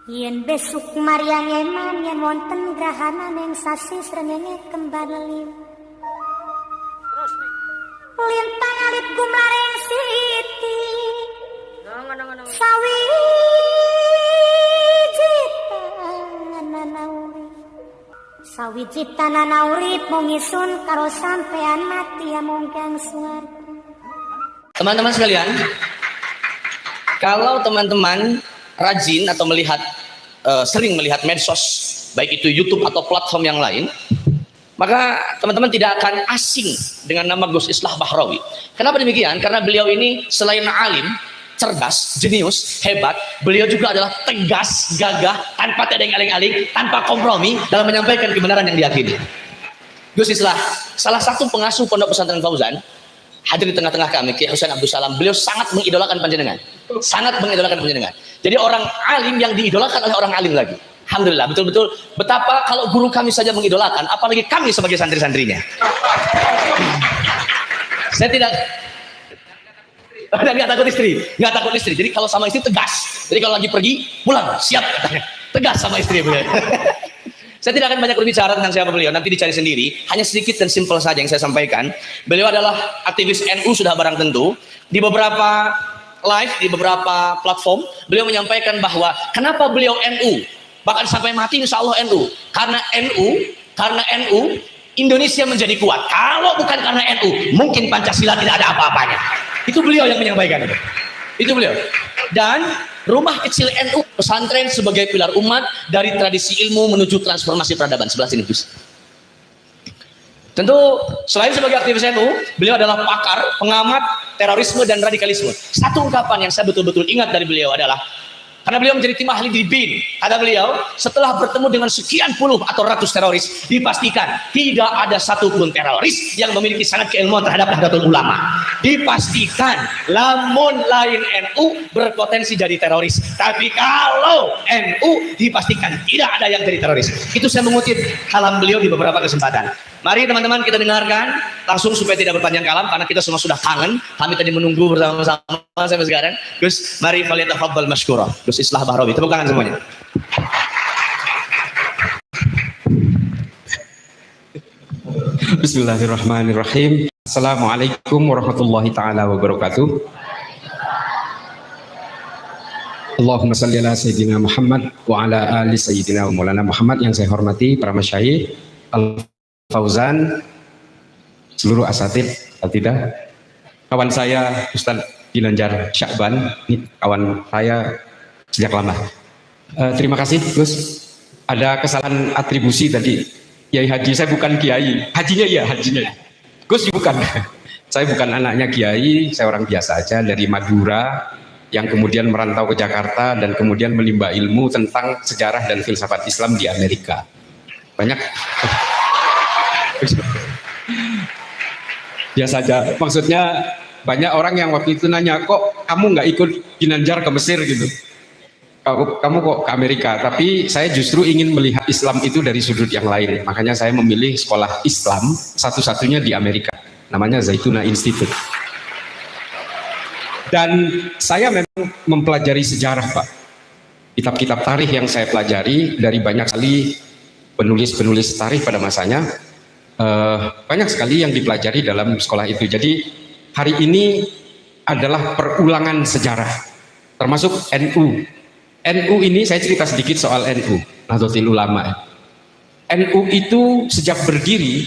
Yen besuk Maryang eman yen wonten grahana ning sasi srengenge kembar liu. Terus nih. Lintang alit gumlareng siti. Nang. Sawiji tanana urip mung isun karo sampean mati amung kang swarga. Teman-teman sekalian, kalau teman-teman rajin atau sering melihat medsos, baik itu YouTube atau platform yang lain, maka teman-teman tidak akan asing dengan nama Gus Islah Bahrawi. Kenapa demikian? Karena beliau ini selain alim, cerdas, jenius, hebat, beliau juga adalah tegas, gagah, tanpa ada yang aling-aling, tanpa kompromi dalam menyampaikan kebenaran yang diyakini. Gus Islah, salah satu pengasuh Pondok Pesantren Fauzan, hadir di tengah-tengah kami, Kiai Husain Abdul Salam. Beliau sangat mengidolakan panjenengan, sangat mengidolakan panjenengan. Jadi orang alim yang diidolakan oleh orang alim lagi. Alhamdulillah, betul-betul betapa kalau guru kami saja mengidolakan, apalagi kami sebagai santri-santrinya. Saya tidak takut istri, nggak takut istri. Jadi kalau sama istri tegas. Jadi kalau lagi pergi pulang siap, tegas sama istri beliau. Saya tidak akan banyak berbicara tentang siapa beliau, nanti dicari sendiri. Hanya sedikit dan simpel saja yang saya sampaikan. Beliau adalah aktivis NU sudah barang tentu. Di beberapa live, di beberapa platform, beliau menyampaikan bahwa kenapa beliau NU, bahkan sampai mati insya Allah NU. Karena NU Indonesia menjadi kuat. Kalau bukan karena NU, mungkin Pancasila tidak ada apa-apanya. Itu beliau yang menyampaikan itu. Itu beliau. Dan rumah kecil NU pesantren sebagai pilar umat dari tradisi ilmu menuju transformasi peradaban. Sebelah sini, Gus. Tentu selain sebagai aktivis NU, beliau adalah pakar, pengamat terorisme dan radikalisme. Satu ungkapan yang saya betul-betul ingat dari beliau adalah, karena beliau menjadi tim ahli di BIN, kata beliau, setelah bertemu dengan sekian puluh atau ratus teroris, dipastikan tidak ada satupun teroris yang memiliki sanad keilmuan terhadap Nahdlatul Ulama. Dipastikan lamun lain NU berpotensi jadi teroris, tapi kalau NU dipastikan tidak ada yang jadi teroris. Itu saya mengutip kalam beliau di beberapa kesempatan. Mari teman-teman kita dengarkan langsung supaya tidak berpanjang kalam, karena kita semua sudah kangen. Kami tadi menunggu bersama-sama sampai sekarang. Gus, mari falyatafaddal mashkura. Gus Islah Bahrawi, tepuk tangan semuanya. Bismillahirrahmanirrahim. Assalamualaikum warahmatullahi taala wabarakatuh. Allahumma salli ala sayyidina Muhammad wa ala ali sayyidina Maulana Muhammad. Yang saya hormati para masyayikh Al-Fauzan, seluruh asatid, tidak, kawan saya Ustaz Ginanjar Syakban, ini kawan saya sejak lama. Terima kasih Gus. Ada kesalahan atribusi tadi. Kiai Haji, saya bukan kiai. Hajinya iya, hajinya. Gus bukan. Saya bukan anaknya kiai, saya orang biasa aja dari Madura yang kemudian merantau ke Jakarta dan kemudian menimba ilmu tentang sejarah dan filsafat Islam di Amerika. Banyak. Biasa aja. Maksudnya banyak orang yang waktu itu nanya, kok kamu nggak ikut Ginanjar ke Mesir gitu? Kamu kok ke Amerika? Tapi saya justru ingin melihat Islam itu dari sudut yang lain. Makanya saya memilih sekolah Islam satu-satunya di Amerika. Namanya Zaituna Institute. Dan saya memang mempelajari sejarah, Pak. Kitab-kitab tarikh yang saya pelajari dari banyak sekali penulis-penulis tarikh pada masanya, banyak sekali yang dipelajari dalam sekolah itu. Jadi hari ini adalah perulangan sejarah, termasuk NU. NU ini saya cerita sedikit soal NU, Nahdlatul Ulama. NU itu sejak berdiri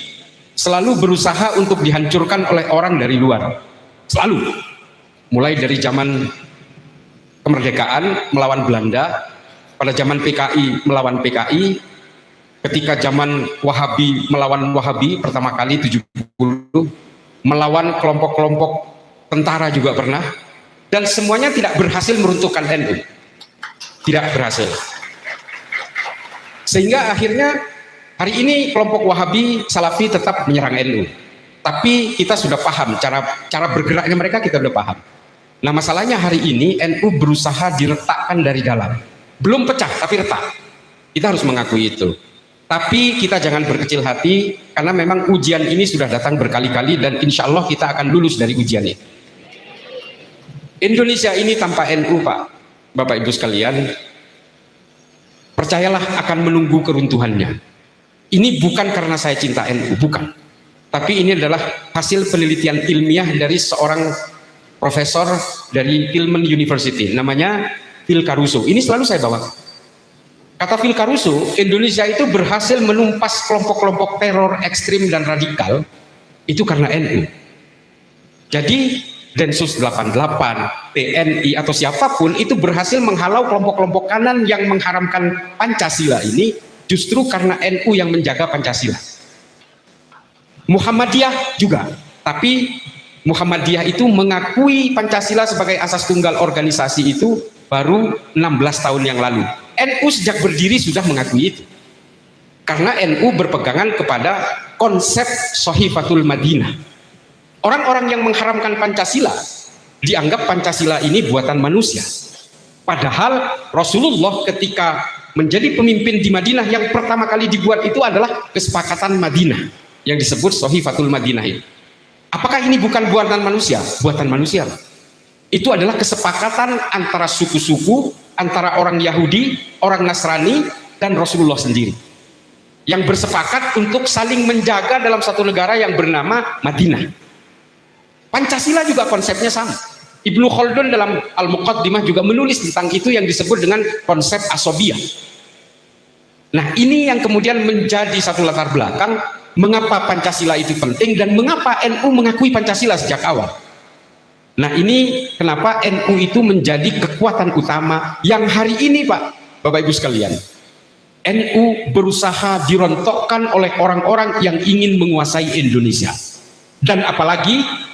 selalu berusaha untuk dihancurkan oleh orang dari luar. Selalu. Mulai dari zaman kemerdekaan melawan Belanda, pada zaman PKI melawan PKI, ketika zaman Wahabi melawan Wahabi pertama kali 70, melawan kelompok-kelompok tentara juga pernah, dan semuanya tidak berhasil meruntuhkan NU. Tidak berhasil. Sehingga akhirnya hari ini kelompok Wahabi Salafi tetap menyerang NU. Tapi kita sudah paham cara bergeraknya mereka, kita sudah paham. Nah, masalahnya hari ini NU berusaha diretakkan dari dalam. Belum pecah tapi retak. Kita harus mengakui itu. Tapi kita jangan berkecil hati, karena memang ujian ini sudah datang berkali-kali dan insya Allah kita akan lulus dari ujian ini. Indonesia ini tanpa NU, Pak, Bapak Ibu sekalian, percayalah akan menunggu keruntuhannya. Ini bukan karena saya cinta NU, bukan. Tapi ini adalah hasil penelitian ilmiah dari seorang profesor dari Tillman University, namanya Phil Caruso. Ini selalu saya bawa. Kata Phil Caruso, Indonesia itu berhasil menumpas kelompok-kelompok teror ekstrim dan radikal itu karena NU. Jadi Densus 88, TNI atau siapapun itu berhasil menghalau kelompok-kelompok kanan yang mengharamkan Pancasila ini justru karena NU yang menjaga Pancasila. Muhammadiyah juga, tapi Muhammadiyah itu mengakui Pancasila sebagai asas tunggal organisasi itu baru 16 tahun yang lalu. NU sejak berdiri sudah mengakui itu. Karena NU berpegangan kepada konsep Sahifatul Madinah. Orang-orang yang mengharamkan Pancasila dianggap Pancasila ini buatan manusia. Padahal Rasulullah ketika menjadi pemimpin di Madinah yang pertama kali dibuat itu adalah kesepakatan Madinah yang disebut Sahifatul Madinah ini. Apakah ini bukan buatan manusia? Buatan manusia. Itu adalah kesepakatan antara suku-suku, antara orang Yahudi, orang Nasrani, dan Rasulullah sendiri. Yang bersepakat untuk saling menjaga dalam satu negara yang bernama Madinah. Pancasila juga konsepnya sama. Ibnu Khaldun dalam Al-Muqaddimah juga menulis tentang itu yang disebut dengan konsep asobiyah. Nah, ini yang kemudian menjadi satu latar belakang mengapa Pancasila itu penting dan mengapa NU mengakui Pancasila sejak awal. Nah, ini kenapa NU itu menjadi kekuatan utama yang hari ini, Pak, Bapak Ibu sekalian, NU berusaha dirontokkan oleh orang-orang yang ingin menguasai Indonesia. Dan apalagi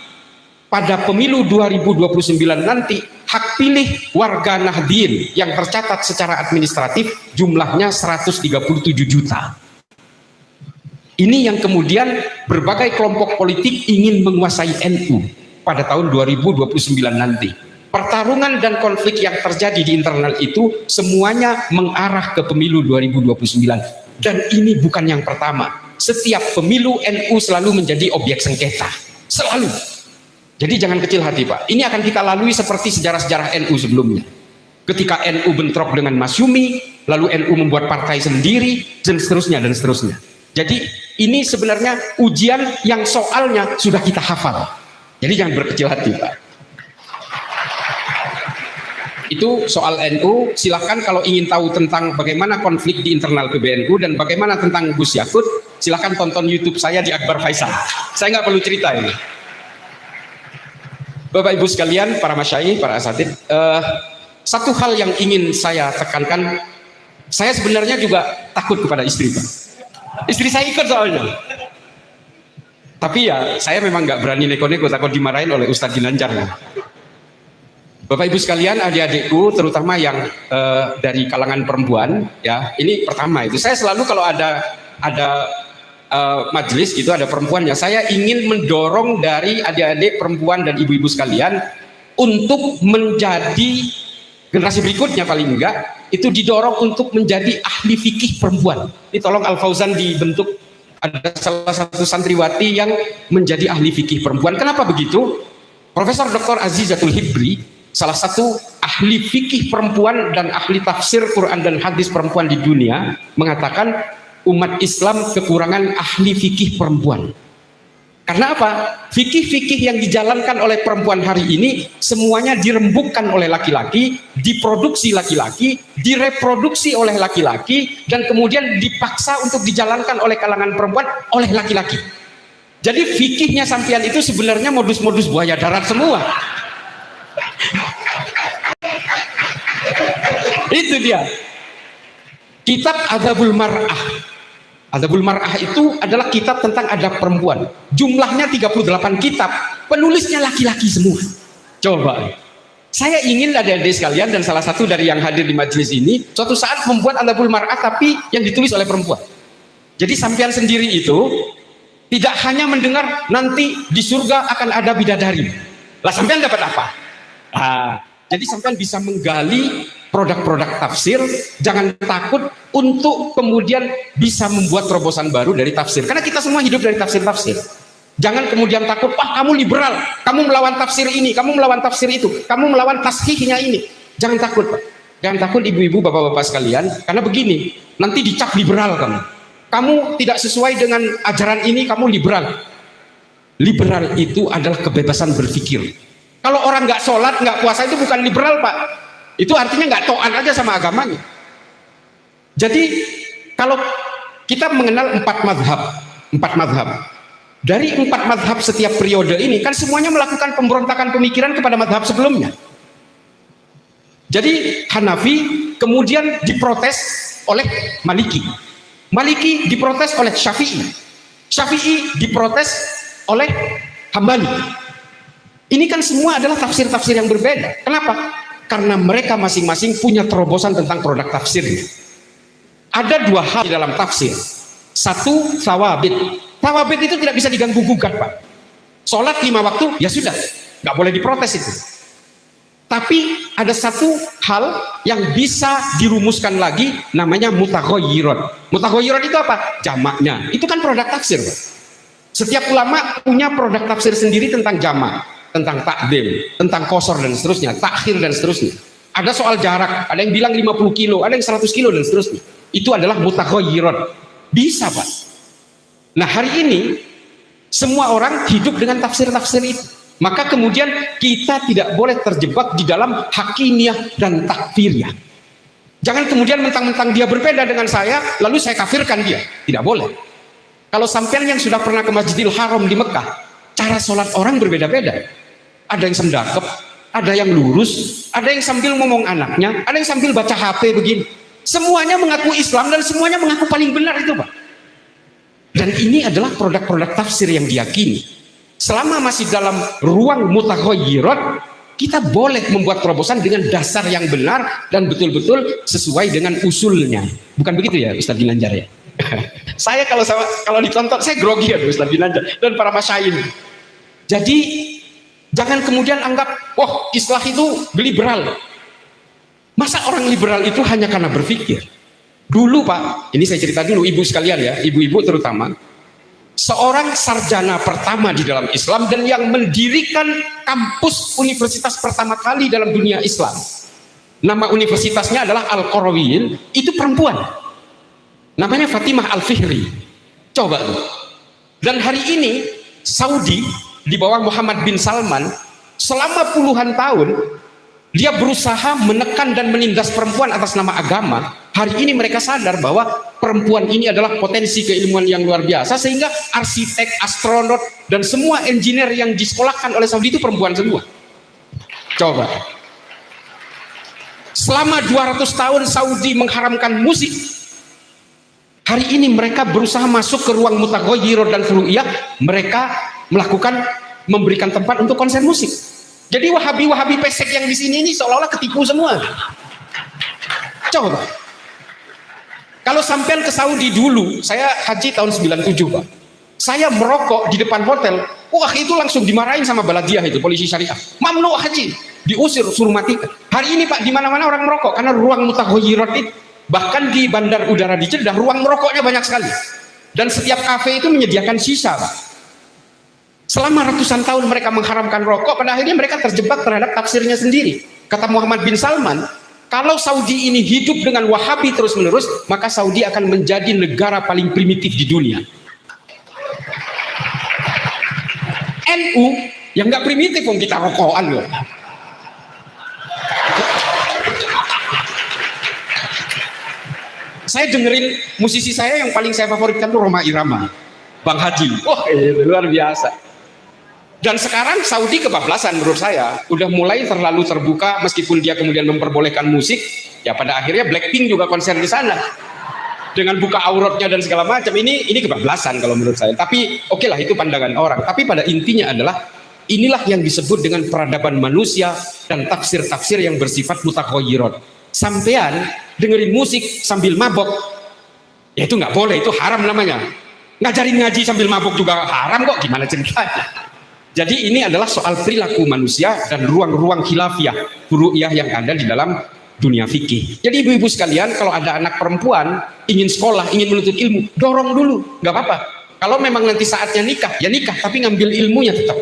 pada pemilu 2029 nanti hak pilih warga Nahdien yang tercatat secara administratif jumlahnya 137 juta. Ini yang kemudian berbagai kelompok politik ingin menguasai NU pada tahun 2029 nanti. Pertarungan dan konflik yang terjadi di internal itu semuanya mengarah ke pemilu 2029. Dan ini bukan yang pertama. Setiap pemilu NU selalu menjadi objek sengketa. Selalu. Jadi jangan kecil hati, Pak. Ini akan kita lalui seperti sejarah-sejarah NU sebelumnya. Ketika NU bentrok dengan Masyumi, lalu NU membuat partai sendiri, dan seterusnya, dan seterusnya. Jadi ini sebenarnya ujian yang soalnya sudah kita hafal. Jadi jangan berkecil hati, Pak. Itu soal NU. Silahkan kalau ingin tahu tentang bagaimana konflik di internal PBNU dan bagaimana tentang Gus Yakut, silahkan tonton YouTube saya di Akbar Faisal. Saya nggak perlu cerita ini. Bapak Ibu sekalian, para masyayikh, para asatid, satu hal yang ingin saya tekankan, saya sebenarnya juga takut kepada istri, Pak. Istri saya ikut soalnya. Tapi ya, saya memang nggak berani neko-neko, takut dimarahin oleh Ustadz Ginanjar. Bapak Ibu sekalian, adik-adikku, terutama yang dari kalangan perempuan, ya, ini pertama itu. Saya selalu kalau ada majelis gitu, ada perempuannya, saya ingin mendorong dari adik-adik perempuan dan ibu-ibu sekalian untuk menjadi generasi berikutnya, paling enggak itu didorong untuk menjadi ahli fikih perempuan. Ini tolong Al Fauzan dibentuk, ada salah satu santriwati yang menjadi ahli fikih perempuan. Kenapa begitu? Profesor Dr. Azizatul Hibri, salah satu ahli fikih perempuan dan ahli tafsir Quran dan hadis perempuan di dunia, mengatakan umat Islam kekurangan ahli fikih perempuan. Karena apa? Fikih-fikih yang dijalankan oleh perempuan hari ini semuanya dirembukkan oleh laki-laki, diproduksi laki-laki, direproduksi oleh laki-laki, dan kemudian dipaksa untuk dijalankan oleh kalangan perempuan oleh laki-laki. Jadi fikihnya sampean itu sebenarnya modus-modus buaya darat semua. Itu dia. Kitab Adabul Mar'ah. Adabul Mar'ah itu adalah kitab tentang adab perempuan. Jumlahnya 38 kitab, penulisnya laki-laki semua. Coba. Saya ingin adik-adik sekalian dan salah satu dari yang hadir di majelis ini suatu saat membuat Adabul Mar'ah tapi yang ditulis oleh perempuan. Jadi sampean sendiri itu tidak hanya mendengar nanti di surga akan ada bidadari. Lah sampean dapat apa? Jadi sampean bisa menggali produk-produk tafsir, jangan takut untuk kemudian bisa membuat terobosan baru dari tafsir. Karena kita semua hidup dari tafsir-tafsir. Jangan kemudian takut, wah kamu liberal, kamu melawan tafsir ini, kamu melawan tafsir itu, kamu melawan tashihnya ini. Jangan takut, Pak. Jangan takut ibu-ibu, bapak-bapak sekalian, karena begini, nanti dicap liberal kamu. Kamu tidak sesuai dengan ajaran ini, kamu liberal. Liberal itu adalah kebebasan berpikir. Kalau orang nggak sholat, nggak puasa itu bukan liberal, Pak. Itu artinya nggak taat aja sama agamanya. Jadi kalau kita mengenal 4 madhab. Dari 4 madhab setiap periode ini kan semuanya melakukan pemberontakan pemikiran kepada madhab sebelumnya. Jadi Hanafi kemudian diprotes oleh Maliki. Maliki diprotes oleh Syafi'i. Syafi'i diprotes oleh Hambali. Ini kan semua adalah tafsir-tafsir yang berbeda. Kenapa? Karena mereka masing-masing punya terobosan tentang produk tafsirnya. Ada 2 hal di dalam tafsir. Satu, thawabit. Thawabit itu tidak bisa diganggu gugat, Pak. Sholat 5 waktu, ya sudah, nggak boleh diprotes itu. Tapi ada satu hal yang bisa dirumuskan lagi, namanya mutaghayyirat. Mutaghayyirat itu apa? Jamaknya. Itu kan produk tafsir, Pak. Setiap ulama punya produk tafsir sendiri tentang jamak, tentang takdim, tentang qasar dan seterusnya, takhir dan seterusnya. Ada soal jarak, ada yang bilang 50 kilo, ada yang 100 kilo dan seterusnya. Itu adalah mutaghayyirat. Bisa, Pak. Nah, hari ini semua orang hidup dengan tafsir-tafsir itu. Maka kemudian kita tidak boleh terjebak di dalam hakimiyah dan takfiriyah. Jangan kemudian mentang-mentang dia berbeda dengan saya, lalu saya kafirkan dia. Tidak boleh. Kalau sampean yang sudah pernah ke Masjidil Haram di Mekah, cara sholat orang berbeda-beda. Ada yang sendakep, ada yang lurus, ada yang sambil ngomong anaknya, ada yang sambil baca HP begini. Semuanya mengaku Islam dan semuanya mengaku paling benar itu, Pak. Dan ini adalah produk-produk tafsir yang diyakini. Selama masih dalam ruang mutaghayyirat, kita boleh membuat terobosan dengan dasar yang benar dan betul-betul sesuai dengan usulnya. Bukan begitu ya, Ustadz Ginanjar ya? Saya kalau ditonton, saya grogi ya Ustadz Ginanjar dan para masyayikh. Jadi jangan kemudian anggap, wah Islah itu liberal. Masa orang liberal itu hanya karena berpikir? Dulu Pak, ini saya cerita dulu ibu sekalian ya, ibu-ibu terutama, seorang sarjana pertama di dalam Islam dan yang mendirikan kampus universitas pertama kali dalam dunia Islam. Nama universitasnya adalah Al-Qarawiyyin, itu perempuan. Namanya Fatimah Al-Fihri. Coba tuh. Dan hari ini Saudi di bawah Muhammad bin Salman selama puluhan tahun dia berusaha menekan dan menindas perempuan atas nama agama. Hari ini mereka sadar bahwa perempuan ini adalah potensi keilmuan yang luar biasa, sehingga arsitek, astronot, dan semua engineer yang disekolahkan oleh Saudi itu perempuan semua. Coba. Selama 200 tahun Saudi mengharamkan musik. Hari ini mereka berusaha masuk ke ruang mutaghayyirat dan furu'iyah. Mereka memberikan tempat untuk konser musik. Jadi wahabi-wahabi pesek yang di sini ini seolah-olah ketipu semua. Coba. Kalau sampean ke Saudi dulu, saya haji tahun 97 Pak. Saya merokok di depan hotel, wah itu langsung dimarahin sama baladiah itu, polisi syariah. Mamnu haji, diusir, suruh matikan. Hari ini Pak, di mana-mana orang merokok karena ruang mutaghayyirat itu. Bahkan di bandar udara di Jeddah, ruang merokoknya banyak sekali. Dan setiap kafe itu menyediakan sisa Pak. Selama ratusan tahun mereka mengharamkan rokok, pada akhirnya mereka terjebak terhadap tafsirnya sendiri. Kata Muhammad bin Salman, kalau Saudi ini hidup dengan Wahabi terus-menerus, maka Saudi akan menjadi negara paling primitif di dunia. NU yang nggak primitif, wong kita rokokan loh. Saya dengerin musisi saya yang paling saya favoritkan tuh Rhoma Irama, Bang Haji. Wah, luar biasa. Dan sekarang Saudi kebablasan menurut saya, udah mulai terlalu terbuka, meskipun dia kemudian memperbolehkan musik, ya pada akhirnya Blackpink juga konser di sana dengan buka auratnya dan segala macam. Ini kebablasan kalau menurut saya. Tapi oke lah, itu pandangan orang. Tapi pada intinya adalah inilah yang disebut dengan peradaban manusia dan tafsir-tafsir yang bersifat mutaghayyirat. Sampean dengerin musik sambil mabok, ya itu nggak boleh, itu haram namanya. Ngajarin ngaji sambil mabok juga haram kok, gimana ceritanya? Jadi ini adalah soal perilaku manusia dan ruang-ruang khilafiyah, furu'iyah yang ada di dalam dunia fikih. Jadi ibu-ibu sekalian, kalau ada anak perempuan ingin sekolah, ingin menuntut ilmu, dorong dulu, nggak apa-apa. Kalau memang nanti saatnya nikah, ya nikah, tapi ngambil ilmunya tetap.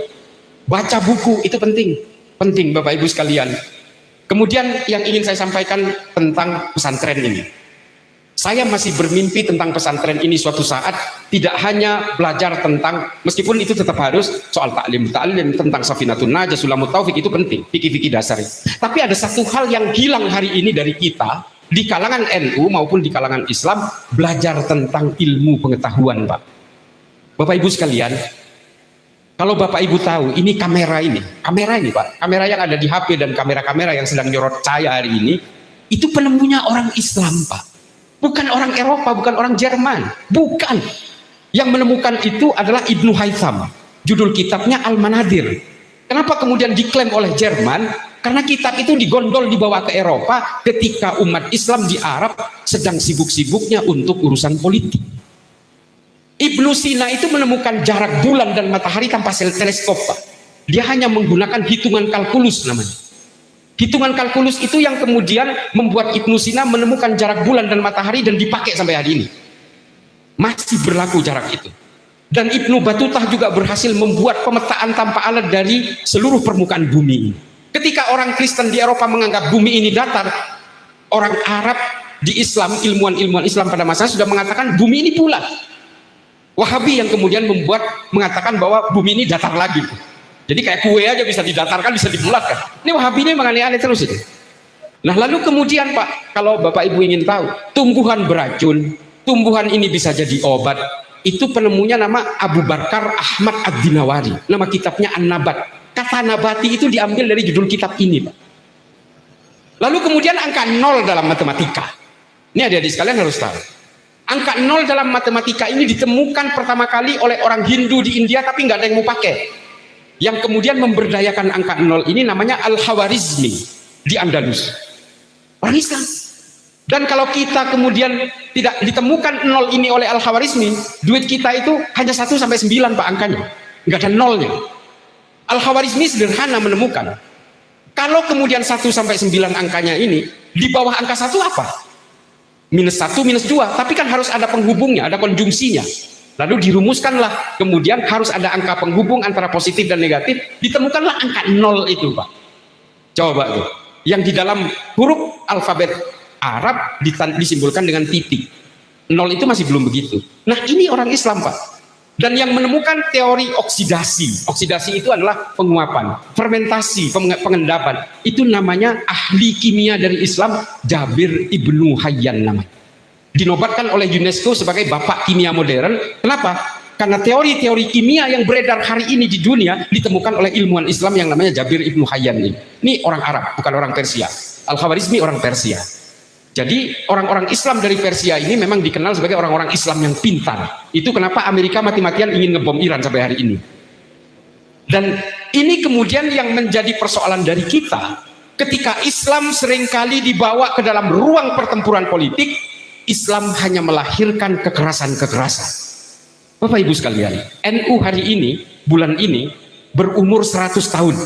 Baca buku itu penting, penting Bapak Ibu sekalian. Kemudian yang ingin saya sampaikan tentang pesantren ini. Saya masih bermimpi tentang pesantren ini suatu saat, tidak hanya belajar tentang, meskipun itu tetap harus soal taklim tentang Safinatun Najah, Sulamut Taufik, itu penting, fikih-fikih dasar. Tapi ada satu hal yang hilang hari ini dari kita, di kalangan NU maupun di kalangan Islam, belajar tentang ilmu pengetahuan, Pak. Bapak Ibu sekalian, kalau Bapak Ibu tahu, ini kamera ini Pak, kamera yang ada di HP dan kamera-kamera yang sedang nyorot saya hari ini, itu penemunya orang Islam, Pak. Bukan orang Eropa, bukan orang Jerman, bukan. Yang menemukan itu adalah Ibnu Haytham. Judul kitabnya Al-Manadir. Kenapa kemudian diklaim oleh Jerman? Karena kitab itu digondol dibawa ke Eropa ketika umat Islam di Arab sedang sibuk-sibuknya untuk urusan politik. Ibnu Sina itu menemukan jarak bulan dan matahari tanpa teleskop, Pak. Dia hanya menggunakan hitungan kalkulus namanya. Hitungan kalkulus itu yang kemudian membuat Ibnu Sina menemukan jarak bulan dan matahari dan dipakai sampai hari ini. Masih berlaku jarak itu. Dan Ibnu Batutah juga berhasil membuat pemetaan tanpa alat dari seluruh permukaan bumi ini. Ketika orang Kristen di Eropa menganggap bumi ini datar, orang Arab di Islam, ilmuwan-ilmuwan Islam pada masa sudah mengatakan bumi ini bulat. Wahabi yang kemudian mengatakan bahwa bumi ini datar lagi. Jadi kayak kue aja bisa didatarkan, bisa dibulatkan. Ini Wahabi ini memang aneh-aneh terus itu. Nah lalu kemudian Pak, kalau Bapak Ibu ingin tahu, tumbuhan beracun, tumbuhan ini bisa jadi obat. Itu penemunya nama Abu Bakar Ahmad Ad-Dinawari. Nama kitabnya An-Nabat. Kata nabati itu diambil dari judul kitab ini, Pak. Lalu kemudian angka 0 dalam matematika. Ini adik-adik sekalian harus tahu. Angka 0 dalam matematika ini ditemukan pertama kali oleh orang Hindu di India, tapi nggak ada yang mau pakai. Yang kemudian memberdayakan angka 0 ini namanya Al-Khawarizmi di Andalus. Orang Islam. Dan kalau kita kemudian tidak ditemukan 0 ini oleh Al-Khawarizmi, duit kita itu hanya 1 sampai 9 Pak angkanya. Nggak ada 0-nya. Al-Khawarizmi sederhana menemukan. Kalau kemudian 1 sampai 9 angkanya ini, di bawah angka 1 apa? Minus 1, minus 2. Tapi kan harus ada penghubungnya, ada konjungsinya. Lalu dirumuskanlah, kemudian harus ada angka penghubung antara positif dan negatif, ditemukanlah angka 0 itu, Pak. Coba tuh. Yang di dalam huruf alfabet Arab disimbolkan dengan titik. 0 itu masih belum begitu. Nah ini orang Islam, Pak. Dan yang menemukan teori oksidasi. Oksidasi itu adalah penguapan, fermentasi, pengendapan. Itu namanya ahli kimia dari Islam, Jabir Ibnu Hayyan namanya. Dinobatkan oleh UNESCO sebagai bapak kimia modern. Kenapa? Karena teori-teori kimia yang beredar hari ini di dunia ditemukan oleh ilmuwan Islam yang namanya Jabir Ibnu Hayyan ini. Ini orang Arab, bukan orang Persia. Al-Khawarizmi orang Persia. Jadi orang-orang Islam dari Persia ini memang dikenal sebagai orang-orang Islam yang pintar. Itu kenapa Amerika mati-matian ingin ngebom Iran sampai hari ini. Dan ini kemudian yang menjadi persoalan dari kita. Ketika Islam seringkali dibawa ke dalam ruang pertempuran politik, Islam hanya melahirkan kekerasan-kekerasan. Bapak Ibu sekalian, NU hari ini, bulan ini, berumur 100 tahun.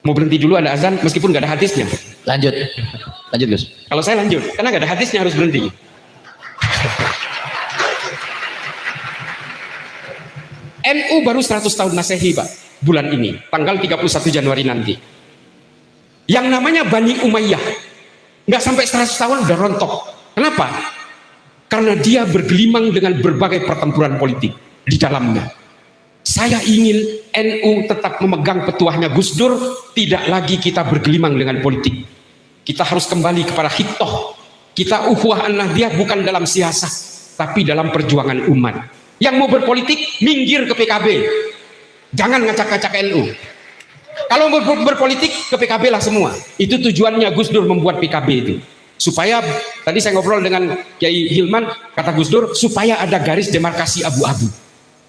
Mau berhenti dulu ada azan, meskipun gak ada hadisnya. Lanjut Gus. Kalau saya lanjut, karena gak ada hadisnya harus berhenti. NU baru 100 tahun Masehi, Pak, bulan ini, tanggal 31 Januari nanti. Yang namanya Bani Umayyah, nggak sampai 100 tahun udah rontok. Kenapa? Karena dia bergelimang dengan berbagai pertempuran politik di dalamnya. Saya ingin NU tetap memegang petuahnya Gus Dur, tidak lagi kita bergelimang dengan politik. Kita harus kembali kepada hiktoh. Kita ukhuwah an-nahdiyah bukan dalam siasah, tapi dalam perjuangan umat. Yang mau berpolitik, minggir ke PKB. Jangan ngacak-ngacak NU. Kalau mau berpolitik, ke PKB lah semua. Itu tujuannya Gus Dur membuat PKB itu. Supaya, tadi saya ngobrol dengan Kiai Hilman, kata Gus Dur, supaya ada garis demarkasi abu-abu.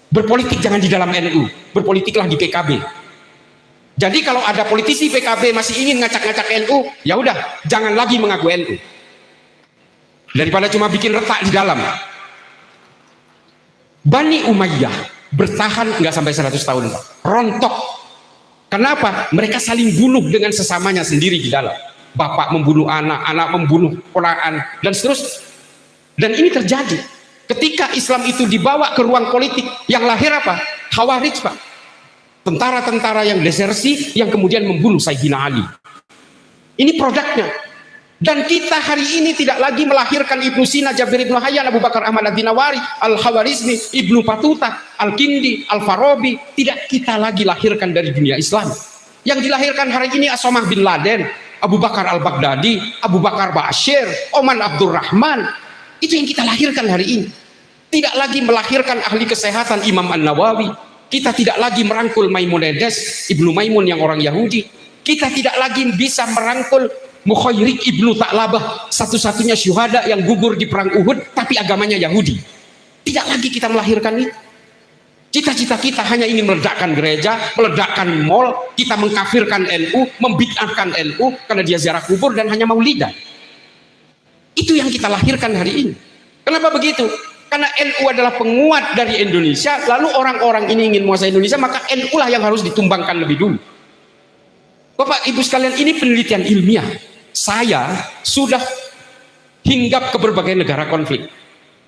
Berpolitik jangan di dalam NU, berpolitiklah di PKB. Jadi kalau ada politisi PKB masih ingin ngacak-ngacak NU, ya udah, jangan lagi mengaku NU. Daripada cuma bikin retak di dalam. Bani Umayyah bertahan nggak sampai 100 tahun, rontok. Kenapa? Mereka saling bunuh dengan sesamanya sendiri di dalam. Bapak membunuh anak, anak membunuh ponakan, dan seterusnya. Dan ini terjadi. Ketika Islam itu dibawa ke ruang politik, yang lahir apa? Khawarij, Pak. Tentara-tentara yang desersi yang kemudian membunuh Sayyidina Ali. Ini produknya. Dan kita hari ini tidak lagi melahirkan Ibnu Sina, Jabir Ibnu Hayyan, Abu Bakar Ahmad Ad-Dinawari, Al-Khawarizmi, Ibnu Battuta, Al-Kindi, Al-Farabi. Tidak kita lagi lahirkan dari dunia Islam. Yang dilahirkan hari ini Osama bin Laden, Abu Bakar Al-Baghdadi, Abu Bakar Bashir, Oman Abdurrahman. Itu yang kita lahirkan hari ini. Tidak lagi melahirkan ahli kesehatan Imam An-Nawawi. Kita tidak lagi merangkul Maimonides, Ibnu Maimun yang orang Yahudi. Kita tidak lagi bisa merangkul Mukhairik Ibnu Ta'labah, satu-satunya syuhada yang gugur di perang Uhud, tapi agamanya Yahudi. Tidak lagi kita melahirkan itu. Cita-cita kita hanya ingin meledakkan gereja, meledakkan mall, kita mengkafirkan NU, membid'ahkan NU karena dia ziarah kubur dan hanya maulidan. Itu yang kita lahirkan hari ini. Kenapa begitu? Karena NU adalah penguat dari Indonesia, lalu orang-orang ini ingin menguasai Indonesia, maka NU lah yang harus ditumbangkan lebih dulu. Bapak Ibu sekalian, ini penelitian ilmiah. Saya sudah hinggap ke berbagai negara konflik.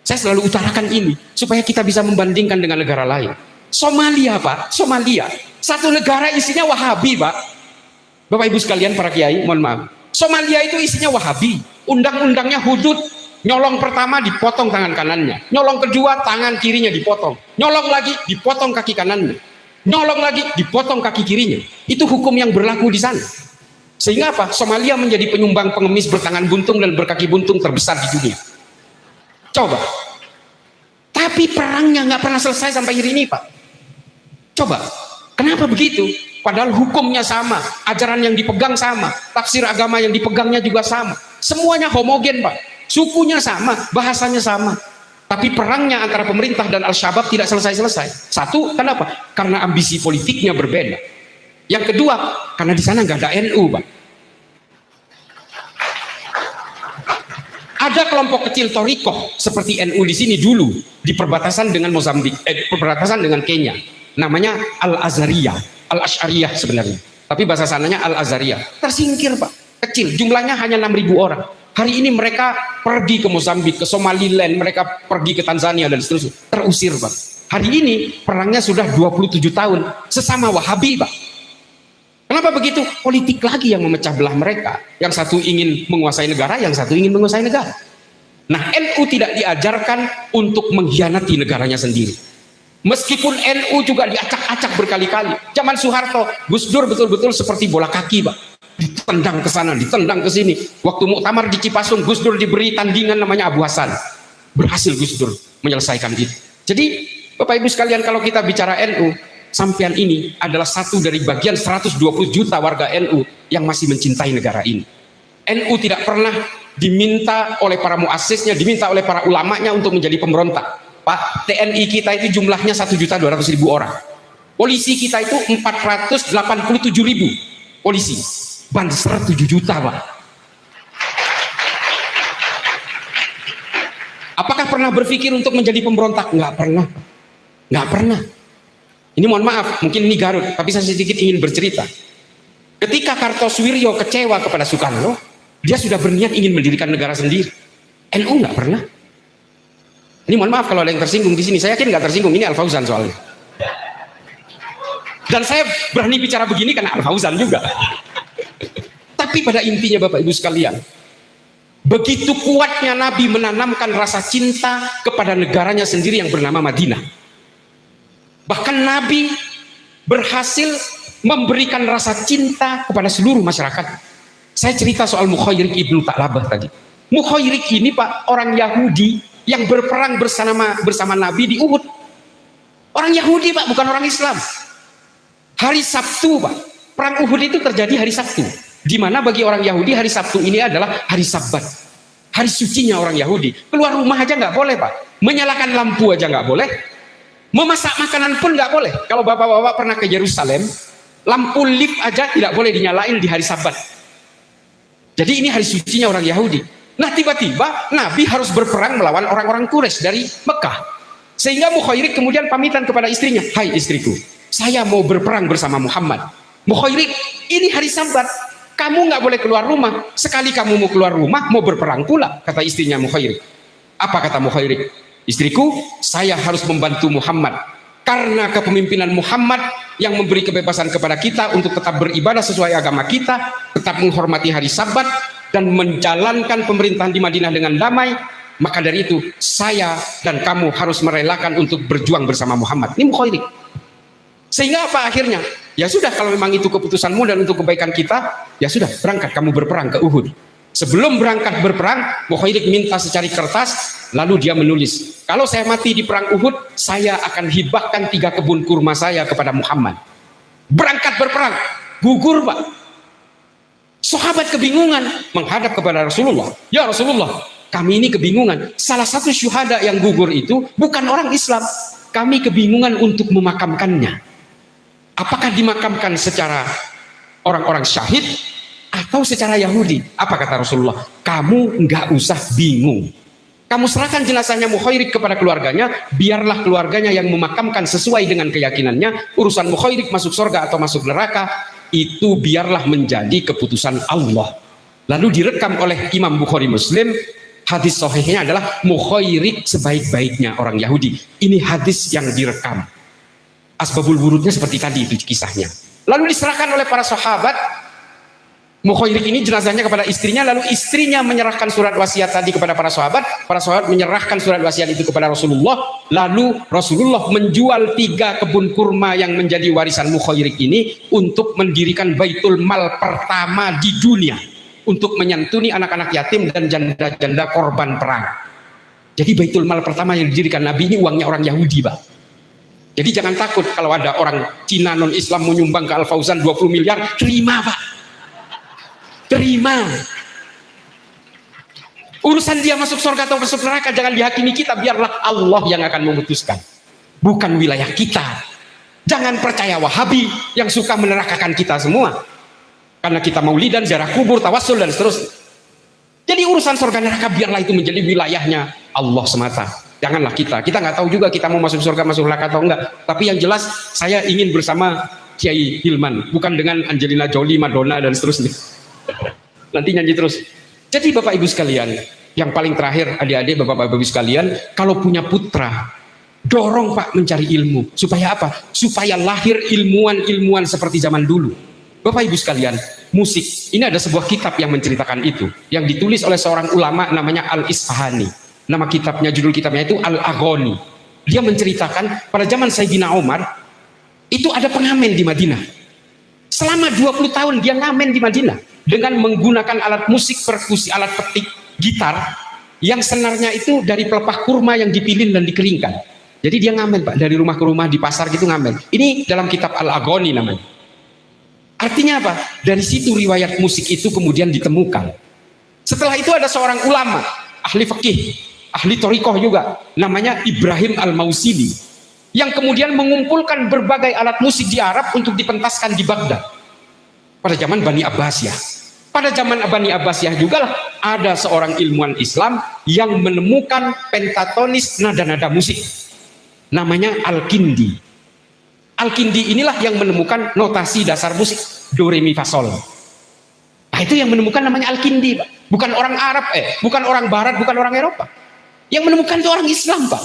Saya selalu utarakan ini supaya kita bisa membandingkan dengan negara lain. Somalia, Pak, Somalia, satu negara isinya Wahabi, Pak. Bapak Ibu sekalian, para kiai, mohon maaf. Somalia itu isinya Wahabi. Undang-undangnya hudud. Nyolong pertama dipotong tangan kanannya, nyolong kedua tangan kirinya dipotong, nyolong lagi dipotong kaki kanannya, nyolong lagi dipotong kaki kirinya. Itu hukum yang berlaku di sana. Sehingga apa? Somalia menjadi penyumbang pengemis bertangan buntung dan berkaki buntung terbesar di dunia. Coba. Tapi perangnya nggak pernah selesai sampai hari ini, Pak. Coba. Kenapa begitu? Padahal hukumnya sama, ajaran yang dipegang sama, tafsir agama yang dipegangnya juga sama. Semuanya homogen, Pak. Sukunya sama, bahasanya sama. Tapi perangnya antara pemerintah dan Al-Shabaab tidak selesai-selesai. Satu, kenapa? Karena ambisi politiknya berbeda. Yang kedua, karena di sana nggak ada NU, Pak. Ada kelompok kecil Torikoh seperti NU di sini dulu di perbatasan dengan Mozambik, perbatasan dengan Kenya. Namanya Al-Azhariyah, Al-Asy'ariyah sebenarnya. Tapi bahasa sananya Al-Azhariyah. Tersingkir, Pak. Kecil, jumlahnya hanya 6.000 orang. Hari ini mereka pergi ke Mozambik, ke Somaliland, mereka pergi ke Tanzania dan seterusnya. Terusir, Pak. Hari ini perangnya sudah 27 tahun. Sesama Wahabi, Pak. Kenapa begitu? Politik lagi yang memecah belah mereka. Yang satu ingin menguasai negara, yang satu ingin menguasai negara. Nah, NU tidak diajarkan untuk mengkhianati negaranya sendiri. Meskipun NU juga diacak-acak berkali-kali. Zaman Soeharto, Gus Dur betul-betul seperti bola kaki, Pak. Ditendang ke sana, ditendang ke sini. Waktu muktamar di Cipasung, Gus Dur diberi tandingan namanya Abu Hasan. Berhasil Gus Dur menyelesaikan itu. Jadi, Bapak Ibu sekalian, kalau kita bicara NU, sampean ini adalah satu dari bagian 120 juta warga NU yang masih mencintai negara ini. NU tidak pernah diminta oleh para muassisnya, diminta oleh para ulamanya untuk menjadi pemberontak. Pak, TNI kita itu jumlahnya 1.200.000 orang. Polisi kita itu 487.000 polisi. Banser 7 juta, Pak. Apakah pernah berpikir untuk menjadi pemberontak? Nggak pernah. Nggak pernah. Ini mohon maaf, mungkin ini Garut, tapi saya sedikit ingin bercerita. Ketika Kartosuwiryo kecewa kepada Soekarno, dia sudah berniat ingin mendirikan negara sendiri. NU nggak pernah. Ini mohon maaf kalau ada yang tersinggung di sini. Saya yakin nggak tersinggung. Ini Al Fauzan soalnya. Dan saya berani bicara begini karena Al Fauzan juga. Tapi pada intinya Bapak Ibu sekalian, begitu kuatnya Nabi menanamkan rasa cinta kepada negaranya sendiri yang bernama Madinah. Bahkan Nabi berhasil memberikan rasa cinta kepada seluruh masyarakat. Saya cerita soal Mukhairik Ibnu Ta'labah tadi. Mukhairik ini, Pak, orang Yahudi yang berperang bersama Nabi di Uhud. Orang Yahudi, Pak, bukan orang Islam. Hari Sabtu, Pak, perang Uhud itu terjadi hari Sabtu. Di mana bagi orang Yahudi hari Sabtu ini adalah hari Sabat, hari sucinya orang Yahudi. Keluar rumah aja nggak boleh, Pak. Menyalakan lampu aja nggak boleh. Memasak makanan pun nggak boleh. Kalau bapak-bapak pernah ke Yerusalem, lampu lift aja tidak boleh dinyalain di hari Sabat. Jadi ini hari sucinya orang Yahudi. Nah, tiba-tiba Nabi harus berperang melawan orang-orang Quraisy dari Mekah. Sehingga Mukhairik kemudian pamitan kepada istrinya, "Hai istriku, saya mau berperang bersama Muhammad." Mukhairik, ini hari Sabat. Kamu nggak boleh keluar rumah. Sekali kamu mau keluar rumah, mau berperang pula, kata istrinya Mukhairik. Apa kata Mukhairik? Istriku, saya harus membantu Muhammad karena kepemimpinan Muhammad yang memberi kebebasan kepada kita untuk tetap beribadah sesuai agama kita, tetap menghormati hari Sabat dan menjalankan pemerintahan di Madinah dengan damai. Maka dari itu saya dan kamu harus merelakan untuk berjuang bersama Muhammad. Ini Mukhairik. Sehingga apa akhirnya? Ya sudah, kalau memang itu keputusanmu dan untuk kebaikan kita, ya sudah, berangkat kamu berperang ke Uhud. Sebelum berangkat berperang, Mukhairik minta secari kertas, lalu dia menulis, kalau saya mati di perang Uhud, saya akan hibahkan 3 kebun kurma saya kepada Muhammad. Berangkat berperang, gugur Pak. Sahabat kebingungan menghadap kepada Rasulullah. Ya Rasulullah, kami ini kebingungan. Salah satu syuhada yang gugur itu bukan orang Islam. Kami kebingungan untuk memakamkannya. Apakah dimakamkan secara orang-orang syahid atau secara Yahudi? Apa kata Rasulullah? Kamu nggak usah bingung. Kamu serahkan jenazahnya Mukhairik kepada keluarganya, biarlah keluarganya yang memakamkan sesuai dengan keyakinannya. Urusan Mukhairik masuk surga atau masuk neraka, itu biarlah menjadi keputusan Allah. Lalu direkam oleh Imam Bukhari Muslim, hadis sahihnya adalah Mukhairik sebaik-baiknya orang Yahudi. Ini hadis yang direkam. Asbabul wurudnya seperti tadi itu kisahnya. Lalu diserahkan oleh para sahabat. Mukhairik ini jenazahnya kepada istrinya, lalu istrinya menyerahkan surat wasiat tadi kepada para sahabat menyerahkan surat wasiat itu kepada Rasulullah, lalu Rasulullah menjual 3 kebun kurma yang menjadi warisan Mukhairik ini untuk mendirikan Baitul Mal pertama di dunia untuk menyantuni anak-anak yatim dan janda-janda korban perang. Jadi Baitul Mal pertama yang didirikan Nabi ini uangnya orang Yahudi, Pak. Jadi jangan takut kalau ada orang Cina non-Islam menyumbang ke Al Fauzan 20 miliar, terima Pak. Terima. Urusan dia masuk surga atau masuk neraka jangan dihakimi kita, biarlah Allah yang akan memutuskan. Bukan wilayah kita. Jangan percaya Wahabi yang suka menerakakan kita semua. Karena kita maulidan, ziarah kubur, tawassul dan seterusnya. Jadi urusan surga neraka biarlah itu menjadi wilayahnya Allah semata. Janganlah kita nggak tahu juga kita mau masuk surga masuk neraka atau enggak. Tapi yang jelas saya ingin bersama Kiai Hilman, bukan dengan Angelina Jolie, Madonna dan seterusnya. Nanti nyanyi terus. Jadi Bapak Ibu sekalian, yang paling terakhir adik-adik, Bapak-Bapak Ibu sekalian, kalau punya putra, dorong Pak mencari ilmu. Supaya apa? Supaya lahir ilmuwan-ilmuwan seperti zaman dulu. Bapak Ibu sekalian, musik, ini ada sebuah kitab yang menceritakan itu, yang ditulis oleh seorang ulama namanya Al-Isfahani. Nama kitabnya, judul kitabnya itu Al-Aghani. Dia menceritakan pada zaman Sayyidina Umar itu ada pengamen di Madinah. Selama 20 tahun dia ngamen di Madinah dengan menggunakan alat musik perkusi, alat petik, gitar yang senarnya itu dari pelepah kurma yang dipilin dan dikeringkan. Jadi dia ngamen Pak, dari rumah ke rumah di pasar gitu ngamen. Ini dalam kitab Al-Aghani namanya. Artinya apa? Dari situ riwayat musik itu kemudian ditemukan. Setelah itu ada seorang ulama, ahli fikih, ahli thariqah juga, namanya Ibrahim Al-Mausili, yang kemudian mengumpulkan berbagai alat musik di Arab untuk dipentaskan di Baghdad pada zaman Bani Abbasiyah. Pada zaman Bani Abbasiyah juga lah ada seorang ilmuwan Islam yang menemukan pentatonis nada-nada musik, namanya Al-Kindi. Al-Kindi inilah yang menemukan notasi dasar musik do re mi fa sol. Nah, itu yang menemukan namanya Al-Kindi, Pak. Bukan orang Arab, bukan orang Barat, bukan orang Eropa. Yang menemukan itu orang Islam, Pak.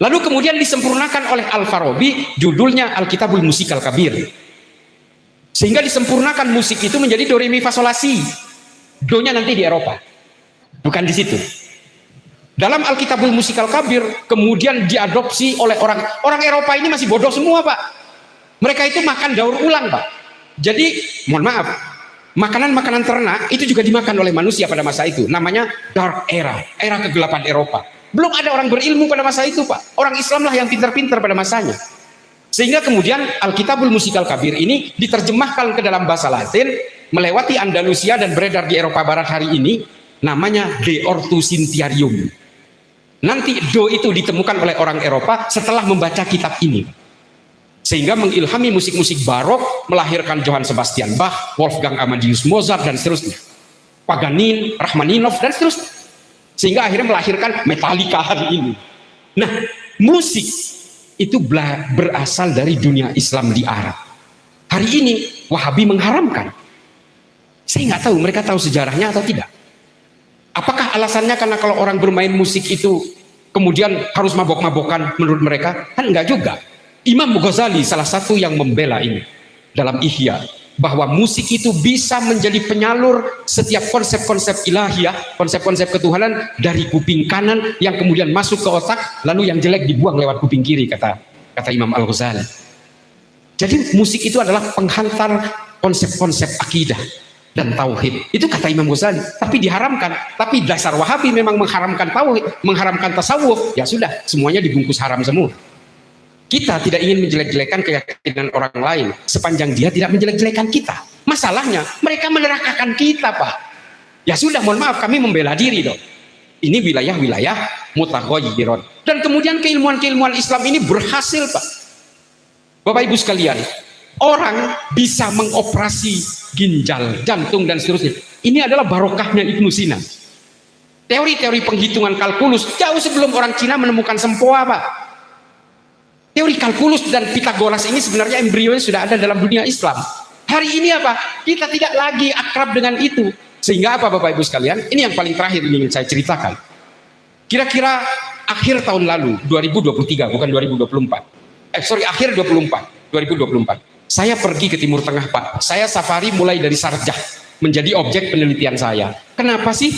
Lalu kemudian disempurnakan oleh Al-Farabi, judulnya Al-Kitabul Musikal Kabir. Sehingga disempurnakan musik itu menjadi do re mi fa sol la si. Do-nya nanti di Eropa. Bukan di situ. Dalam Al-Kitabul Musikal Kabir kemudian diadopsi oleh orang Eropa ini masih bodoh semua, Pak. Mereka itu makan daur ulang, Pak. Jadi, mohon maaf, makanan-makanan ternak itu juga dimakan oleh manusia pada masa itu. Namanya Dark Era, era kegelapan Eropa. Belum ada orang berilmu pada masa itu, Pak. Orang Islam lah yang pintar-pintar pada masanya. Sehingga kemudian Al-Kitabul Musikal Kabir ini diterjemahkan ke dalam bahasa Latin, melewati Andalusia dan beredar di Eropa Barat hari ini, namanya De Ortu Sintiarium. Nanti do itu ditemukan oleh orang Eropa setelah membaca kitab ini. Sehingga mengilhami musik-musik barok, melahirkan Johann Sebastian Bach, Wolfgang Amadeus Mozart dan seterusnya. Paganini, Rachmaninoff dan seterusnya. Sehingga akhirnya melahirkan Metallica hari ini. Nah, musik itu berasal dari dunia Islam di Arab. Hari ini Wahabi mengharamkan. Saya nggak tahu mereka tahu sejarahnya atau tidak. Apakah alasannya karena kalau orang bermain musik itu kemudian harus mabok-mabokan menurut mereka? Kan enggak juga. Imam Ghazali salah satu yang membela ini dalam Ihya, bahwa musik itu bisa menjadi penyalur setiap konsep-konsep ilahiyah, konsep-konsep ketuhanan dari kuping kanan yang kemudian masuk ke otak, lalu yang jelek dibuang lewat kuping kiri, kata Imam Al-Ghazali. Jadi musik itu adalah penghantar konsep-konsep akidah dan tauhid. Itu kata Imam Ghazali. Tapi diharamkan. Tapi dasar Wahabi memang mengharamkan tauhid, mengharamkan tasawuf. Ya sudah, semuanya dibungkus haram semua. Kita tidak ingin menjelek-jelekan keyakinan orang lain sepanjang dia tidak menjelek-jelekan kita. Masalahnya mereka menerakakan kita, Pak. Ya sudah, mohon maaf, kami membela diri dong. Ini wilayah-wilayah mutaghayyirun. Dan kemudian keilmuan-keilmuan Islam ini berhasil, Pak. Bapak Ibu sekalian, orang bisa mengoperasi ginjal, jantung, dan seterusnya. Ini adalah barokahnya Ibnu Sina. Teori-teori penghitungan kalkulus jauh sebelum orang Cina menemukan sempoa, Pak. Teori kalkulus dan Pitagoras ini sebenarnya embrionya sudah ada dalam dunia Islam. Hari ini apa? Kita tidak lagi akrab dengan itu. Sehingga apa, Bapak Ibu sekalian? Ini yang paling terakhir ingin saya ceritakan. Kira-kira akhir tahun lalu, 2023, bukan 2024. Akhir 2024. Saya pergi ke Timur Tengah, Pak. Saya safari mulai dari Sarjah, menjadi objek penelitian saya. Kenapa sih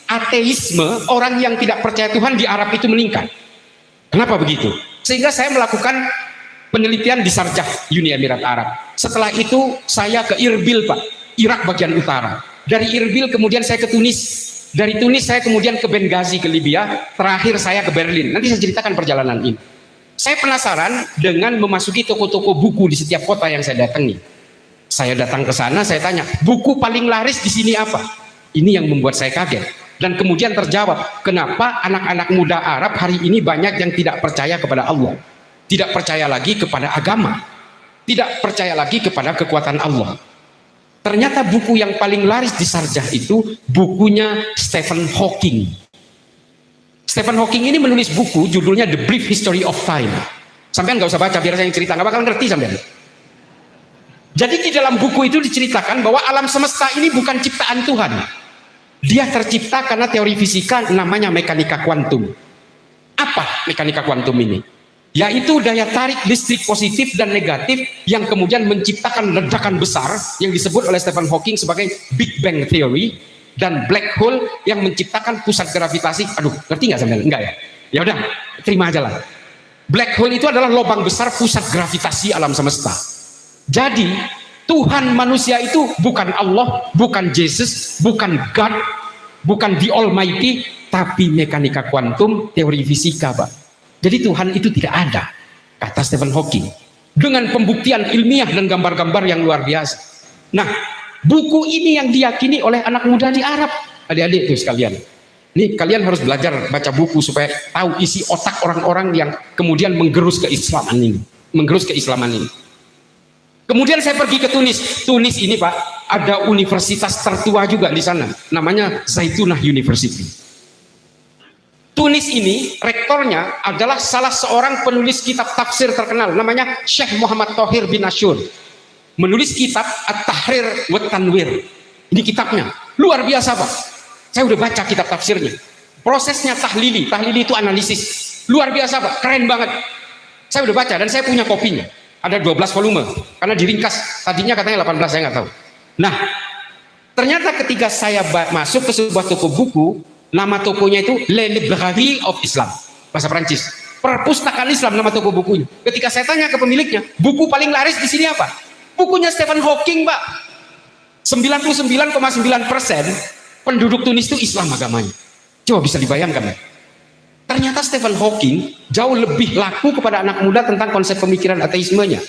ateisme, orang yang tidak percaya Tuhan di Arab itu meningkat? Kenapa begitu? Sehingga saya melakukan penelitian di Sarjah, Uni Emirat Arab. Setelah itu saya ke Irbil, Pak, Irak bagian utara. Dari Irbil kemudian saya ke Tunis. Dari Tunis saya kemudian ke Benghazi, ke Libya. Terakhir saya ke Berlin. Nanti saya ceritakan perjalanan ini. Saya penasaran dengan memasuki toko-toko buku di setiap kota yang saya datangi. Saya datang ke sana, saya tanya, buku paling laris di sini apa? Ini yang membuat saya kaget. Dan kemudian terjawab, kenapa anak-anak muda Arab hari ini banyak yang tidak percaya kepada Allah, tidak percaya lagi kepada agama, tidak percaya lagi kepada kekuatan Allah. Ternyata buku yang paling laris di Sarjah itu bukunya Stephen Hawking. Stephen Hawking ini menulis buku judulnya The Brief History of Time. Sampean nggak usah baca, biar saya yang cerita, nggak bakal ngerti sampean. Jadi di dalam buku itu diceritakan bahwa alam semesta ini bukan ciptaan Tuhan. Dia tercipta karena teori fisika namanya mekanika kuantum. Apa mekanika kuantum ini? Yaitu daya tarik listrik positif dan negatif yang kemudian menciptakan ledakan besar yang disebut oleh Stephen Hawking sebagai Big Bang Theory. Dan black hole yang menciptakan pusat gravitasi. Aduh, ngerti nggak sampean? Enggak ya? Ya udah, terima aja lah. Black hole itu adalah lubang besar pusat gravitasi alam semesta. Jadi Tuhan manusia itu bukan Allah, bukan Jesus, bukan God, bukan the Almighty, tapi mekanika kuantum, teori fisika, Pak. Jadi Tuhan itu tidak ada, kata Stephen Hawking, dengan pembuktian ilmiah dan gambar-gambar yang luar biasa. Nah, buku ini yang diyakini oleh anak muda di Arab. Adik-adik itu sekalian, ini kalian harus belajar baca buku supaya tahu isi otak orang-orang yang kemudian menggerus keislaman ini. Kemudian saya pergi ke Tunis. Tunis ini, Pak, ada universitas tertua juga di sana, namanya Zaitunah University. Tunis ini rektornya adalah salah seorang penulis kitab tafsir terkenal, namanya Syekh Muhammad Thohir bin Ashur. Menulis kitab At-Tahrir wa Tanwir. Ini kitabnya luar biasa, Pak. Saya udah baca kitab tafsirnya. Prosesnya tahlili itu analisis. Luar biasa, Pak, keren banget. Saya udah baca dan saya punya kopinya. Ada 12 volume karena diringkas. Tadinya katanya 18, saya nggak tahu. Nah, ternyata ketika saya masuk ke sebuah toko buku, nama tokonya itu Le Librairie of Islam, bahasa Prancis. Perpustakaan Islam nama toko bukunya. Ketika saya tanya ke pemiliknya, buku paling laris di sini apa? Bukunya Stephen Hawking, Pak. 99,9% penduduk Tunis itu Islam agamanya. Coba bisa dibayangkan, Pak. Ternyata Stephen Hawking jauh lebih laku kepada anak muda tentang konsep pemikiran ateismenya.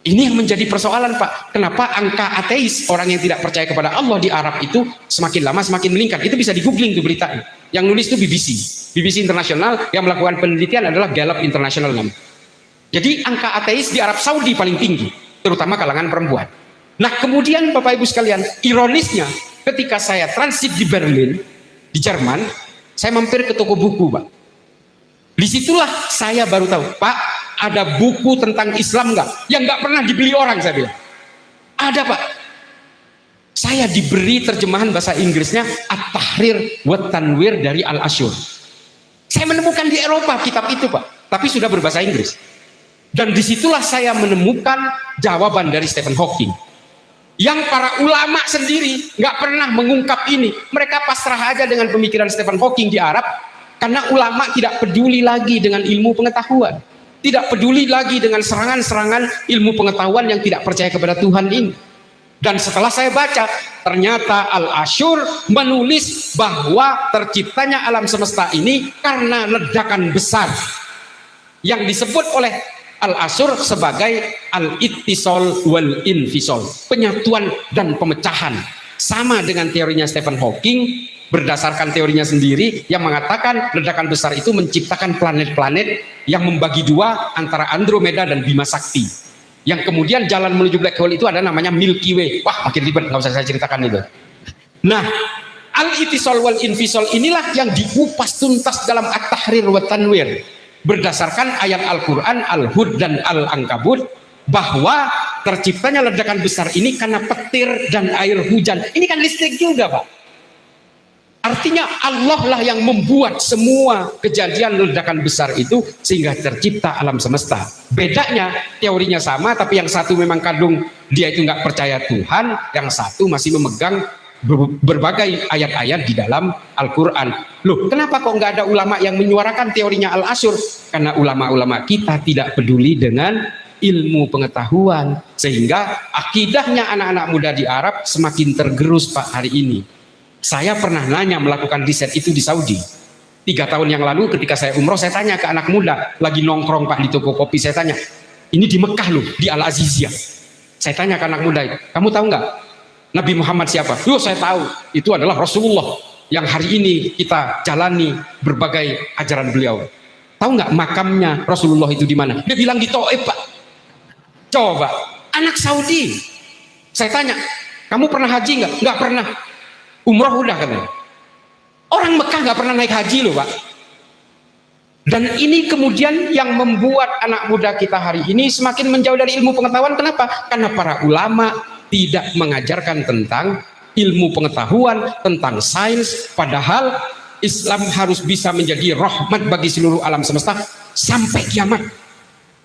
Ini yang menjadi persoalan, Pak. Kenapa angka ateis, orang yang tidak percaya kepada Allah di Arab itu semakin lama semakin meningkat? Itu bisa di googling tuh beritanya. Yang nulis itu BBC Internasional, yang melakukan penelitian adalah Gallup International namanya. Jadi angka ateis di Arab Saudi paling tinggi, terutama kalangan perempuan. Nah, kemudian Bapak Ibu sekalian, ironisnya ketika saya transit di Berlin, di Jerman, saya mampir ke toko buku, Pak. Disitulah saya baru tahu, Pak, ada buku tentang Islam nggak? Yang nggak pernah dibeli orang, saya bilang. Ada, Pak. Saya diberi terjemahan bahasa Inggrisnya At-Tahrir wa Tanwir dari Al-Ashur. Saya menemukan di Eropa kitab itu, Pak, tapi sudah berbahasa Inggris. Dan disitulah saya menemukan jawaban dari Stephen Hawking. Yang para ulama sendiri nggak pernah mengungkap ini. Mereka pasrah aja dengan pemikiran Stephen Hawking di Arab, karena ulama tidak peduli lagi dengan ilmu pengetahuan. Tidak peduli lagi dengan serangan-serangan ilmu pengetahuan yang tidak percaya kepada Tuhan ini. Dan setelah saya baca, ternyata Al-Ashur menulis bahwa terciptanya alam semesta ini karena ledakan besar yang disebut oleh Al-Ashur sebagai al-ittisal wal infisal, penyatuan dan pemecahan. Sama dengan teorinya Stephen Hawking, berdasarkan teorinya sendiri yang mengatakan ledakan besar itu menciptakan planet-planet yang membagi dua antara Andromeda dan Bima Sakti. Yang kemudian jalan menuju black hole itu ada namanya Milky Way. Wah, makin ribet, nggak usah saya ceritakan itu. Nah, al-ittisal wal infisal inilah yang dikupas tuntas dalam At-Tahrir wa Tanwir berdasarkan ayat Al-Quran Al-Hud dan Al-Ankabut, bahwa terciptanya ledakan besar ini karena petir dan air hujan. Ini kan listrik juga, Pak. Artinya Allah lah yang membuat semua kejadian ledakan besar itu sehingga tercipta alam semesta. Bedanya teorinya sama, tapi yang satu memang kandung dia itu nggak percaya Tuhan, yang satu masih memegang berbagai ayat-ayat di dalam Al-Quran. Loh, kenapa kok nggak ada ulama yang menyuarakan teorinya Al-Ashur? Karena ulama-ulama kita tidak peduli dengan ilmu pengetahuan, sehingga akidahnya anak-anak muda di Arab semakin tergerus, Pak, hari ini. Saya pernah nanya melakukan riset itu di Saudi 3 tahun yang lalu ketika saya umroh. Saya tanya ke anak muda lagi nongkrong, Pak, di toko kopi. Saya tanya, ini di Mekah loh, di Al-Aziziyah. Saya tanya ke anak muda, kamu tahu nggak Nabi Muhammad siapa? Yo, saya tahu, itu adalah Rasulullah yang hari ini kita jalani berbagai ajaran beliau. Tahu nggak makamnya Rasulullah itu di mana? Dia bilang di Taif, Pak. Coba, anak Saudi. Saya tanya, kamu pernah haji nggak? Nggak pernah. Umroh udah, katanya. Orang Mekah nggak pernah naik haji loh, Pak. Dan ini kemudian yang membuat anak muda kita hari ini semakin menjauh dari ilmu pengetahuan. Kenapa? Karena para ulama tidak mengajarkan tentang ilmu pengetahuan, tentang sains. Padahal Islam harus bisa menjadi rahmat bagi seluruh alam semesta sampai kiamat.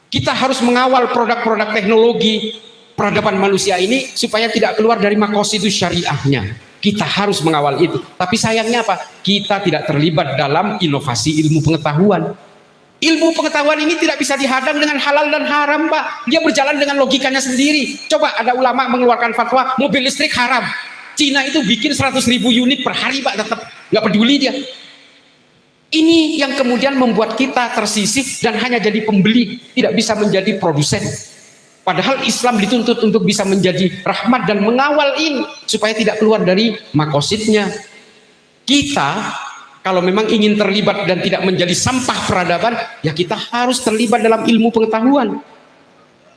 Kita harus mengawal produk-produk teknologi peradaban manusia ini supaya tidak keluar dari maqasidus syariahnya. Kita harus mengawal itu. Tapi sayangnya apa? Kita tidak terlibat dalam inovasi ilmu pengetahuan. Ilmu pengetahuan ini tidak bisa dihadang dengan halal dan haram, Pak. Dia berjalan dengan logikanya sendiri. Coba ada ulama mengeluarkan fatwa mobil listrik haram. Cina itu bikin 100.000 unit per hari, Pak, tetap nggak peduli dia. Ini yang kemudian membuat kita tersisih dan hanya jadi pembeli, tidak bisa menjadi produsen. Padahal Islam dituntut untuk bisa menjadi rahmat dan mengawal ini supaya tidak keluar dari makosidnya. Kita kalau memang ingin terlibat dan tidak menjadi sampah peradaban, ya kita harus terlibat dalam ilmu pengetahuan.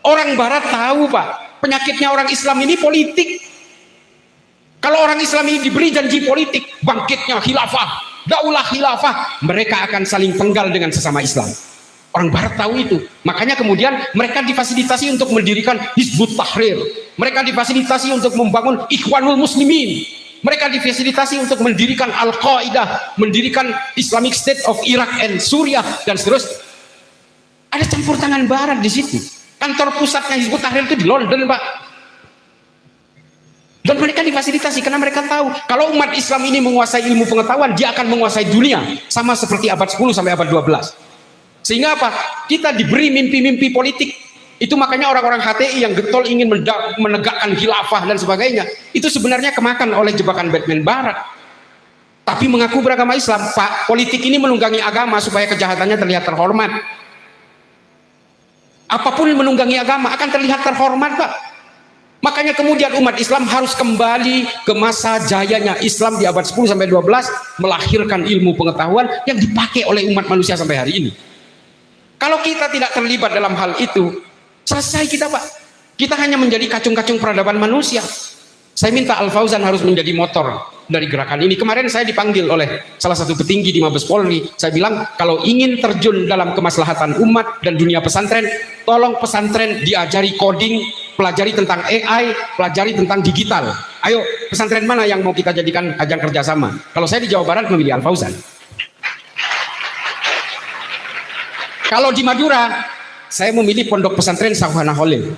Orang Barat tahu, Pak, penyakitnya orang Islam ini politik. Kalau orang Islam ini diberi janji politik, bangkitnya khilafah, daulah khilafah, mereka akan saling penggal dengan sesama Islam. Orang Barat tahu itu. Makanya kemudian mereka difasilitasi untuk mendirikan Hizbut Tahrir. Mereka difasilitasi untuk membangun Ikhwanul Muslimin. Mereka difasilitasi untuk mendirikan Al-Qaeda, mendirikan Islamic State of Iraq and Suriah, dan seterusnya. Ada campur tangan Barat di situ. Kantor pusatnya Hizbut Tahrir itu di London, Pak. Dan mereka difasilitasi karena mereka tahu kalau umat Islam ini menguasai ilmu pengetahuan, dia akan menguasai dunia. Sama seperti abad 10 sampai abad 12. Sehingga apa? Kita diberi mimpi-mimpi politik. Itu makanya orang-orang HTI yang getol ingin menegakkan khilafah dan sebagainya, itu sebenarnya kemakan oleh jebakan Batman Barat. Tapi mengaku beragama Islam, Pak. Politik ini menunggangi agama supaya kejahatannya terlihat terhormat. Apapun menunggangi agama akan terlihat terhormat, Pak. Makanya kemudian umat Islam harus kembali ke masa jayanya Islam di abad 10 sampai 12, melahirkan ilmu pengetahuan yang dipakai oleh umat manusia sampai hari ini. Kalau kita tidak terlibat dalam hal itu, selesai kita, Pak. Kita hanya menjadi kacung-kacung peradaban manusia. Saya minta Al-Fauzan harus menjadi motor dari gerakan ini. Kemarin saya dipanggil oleh salah satu petinggi di Mabes Polri. Saya bilang, kalau ingin terjun dalam kemaslahatan umat dan dunia pesantren, tolong pesantren diajari coding, pelajari tentang AI, pelajari tentang digital. Ayo, pesantren mana yang mau kita jadikan ajang kerjasama? Kalau saya di Jawa Barat memilih Al-Fauzan. Kalau di Madura, saya memilih Pondok Pesantren Syekhona Khalil.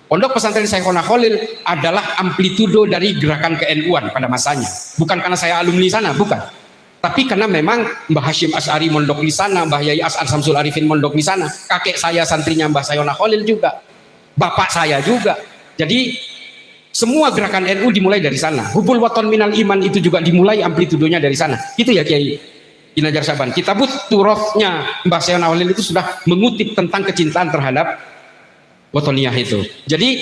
Pondok Pesantren Syekhona Khalil adalah amplitudo dari gerakan ke-NU-an pada masanya. Bukan karena saya alumni sana, bukan. Tapi karena memang Mbah Hashim Asy'ari mondok di sana, Mbah Yai As'ad Samsul Arifin mondok di sana, kakek saya santrinya Mbah Syekhona Khalil juga, bapak saya juga. Jadi semua gerakan NU dimulai dari sana. Hubul waton minal iman itu juga dimulai amplitudonya dari sana. Itu ya Kiai Ginanjar Syaban. Kitabut Turothnya Mbah Syekhona Khalil itu sudah mengutip tentang kecintaan terhadap watoniyah itu. Jadi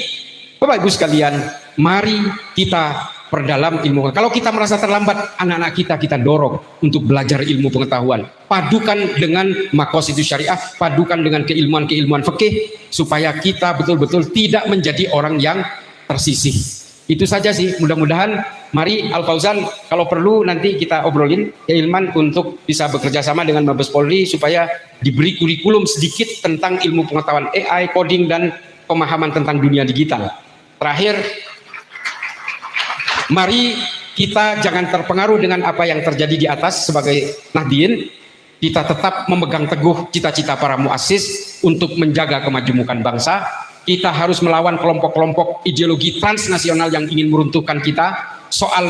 Bapak Ibu sekalian, mari kita perdalam ilmu. Kalau kita merasa terlambat, anak-anak kita dorong untuk belajar ilmu pengetahuan. Padukan dengan maqasidus syariah, padukan dengan keilmuan-keilmuan fikih supaya kita betul-betul tidak menjadi orang yang tersisih. Itu saja sih. Mudah-mudahan mari Al Fauzan kalau perlu nanti kita obrolin Ilman untuk bisa bekerja sama dengan Mabes Polri supaya diberi kurikulum sedikit tentang ilmu pengetahuan AI, coding dan pemahaman tentang dunia digital. Terakhir, mari kita jangan terpengaruh dengan apa yang terjadi di atas sebagai Nahdien. Kita tetap memegang teguh cita-cita para muassis untuk menjaga kemajemukan bangsa. Kita harus melawan kelompok-kelompok ideologi transnasional yang ingin meruntuhkan kita. Soal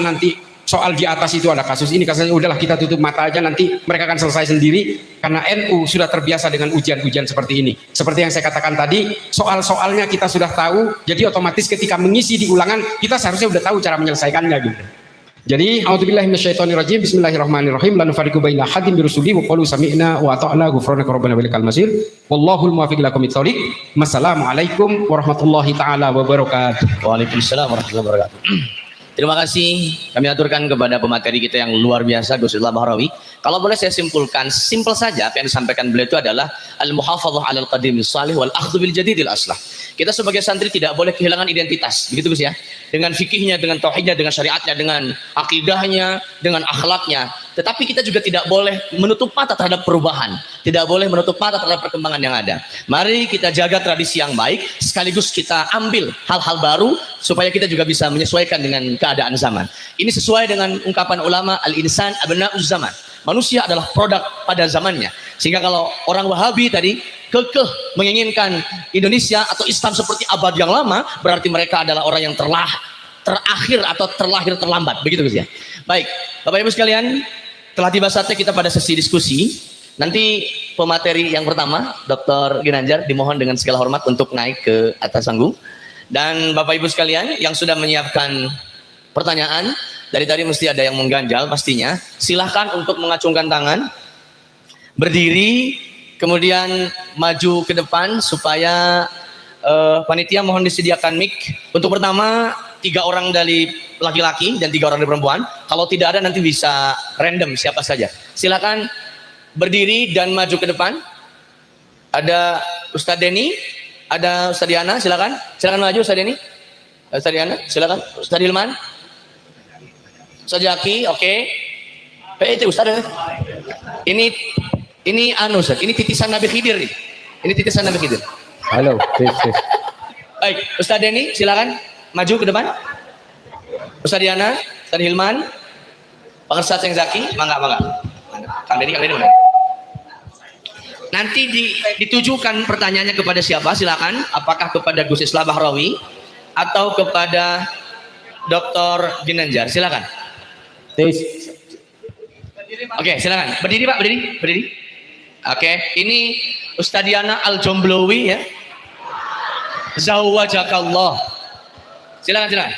di atas itu ada kasus ini, kasusnya udahlah kita tutup mata aja, nanti mereka akan selesai sendiri karena NU sudah terbiasa dengan ujian-ujian seperti ini. Seperti yang saya katakan tadi, soal-soalnya kita sudah tahu, jadi otomatis ketika mengisi di ulangan kita seharusnya sudah tahu cara menyelesaikannya gitu. Jadi a'udzubillahi minasyaitonirrajim, bismillahirrahmanirrahim, la nufarriqu baina ahadin bi rusuli wa qalu sami'na wa ata'na ghufranaka rabbana wa ilaikal masir. Wallahul muwaffiq ila aqwamit thoriq. Wassalamualaikum warahmatullahi taala wabarakatuh. Waalaikumsalam warahmatullahi wabarakatuh. Terima kasih kami aturkan kepada pemateri kita yang luar biasa, Gus Islah Bahrawi. Kalau boleh saya simpulkan, simpel saja apa yang disampaikan beliau itu adalah al-muhafadzah 'alal qadimis salih wal akhdhu bil jadidil aslah. Kita sebagai santri tidak boleh kehilangan identitas, begitu Gus ya. Dengan fikihnya, dengan tauhidnya, dengan syariatnya, dengan akidahnya, dengan akhlaknya. Tetapi kita juga tidak boleh menutup mata terhadap perubahan, tidak boleh menutup mata terhadap perkembangan yang ada. Mari kita jaga tradisi yang baik, sekaligus kita ambil hal-hal baru supaya kita juga bisa menyesuaikan dengan keadaan zaman. Ini sesuai dengan ungkapan ulama, al-insan abna'uz zaman. Manusia adalah produk pada zamannya. Sehingga kalau orang Wahabi tadi kekeh menginginkan Indonesia atau Islam seperti abad yang lama, berarti mereka adalah orang yang terakhir atau terlahir terlambat. Begitu Gus ya. Baik, Bapak Ibu sekalian, telah tiba saatnya kita pada sesi diskusi. Nanti pemateri yang pertama, Dr. Ginanjar, dimohon dengan segala hormat untuk naik ke atas panggung. Dan Bapak Ibu sekalian yang sudah menyiapkan pertanyaan, dari tadi mesti ada yang mengganjal pastinya. Silahkan untuk mengacungkan tangan, berdiri, kemudian maju ke depan supaya panitia mohon disediakan mic. Untuk pertama 3 orang dari laki-laki dan 3 orang dari perempuan. Kalau tidak ada nanti bisa random siapa saja. Silakan berdiri dan maju ke depan. Ada Ustadz Denny, ada Ustadz Diana, silakan. Silakan maju Ustadz Denny. Ustadz Diana, silakan. Ustadz Hilman. Ustadz Jaki, oke. Itu Ustadz. Ini anu Ustadz, ini titisan Nabi Khidir nih. Ini titisan Nabi Khidir. Halo, Baik, Ustadz Denny, silakan maju ke depan. Ustadz Diana, Ustadz Hilman, Pak Ustadz yang Zaki, mangga. Kang Denny mana? Nanti ditujukan pertanyaannya kepada siapa? Silakan. Apakah kepada Gus Islah Bahrawi atau kepada Dr. Ginanjar? Silakan. Oke, silakan. Berdiri Pak, berdiri. Oke, ini Ustadz Diana Al-Jomblowi ya. Zawajakallah. Silakan.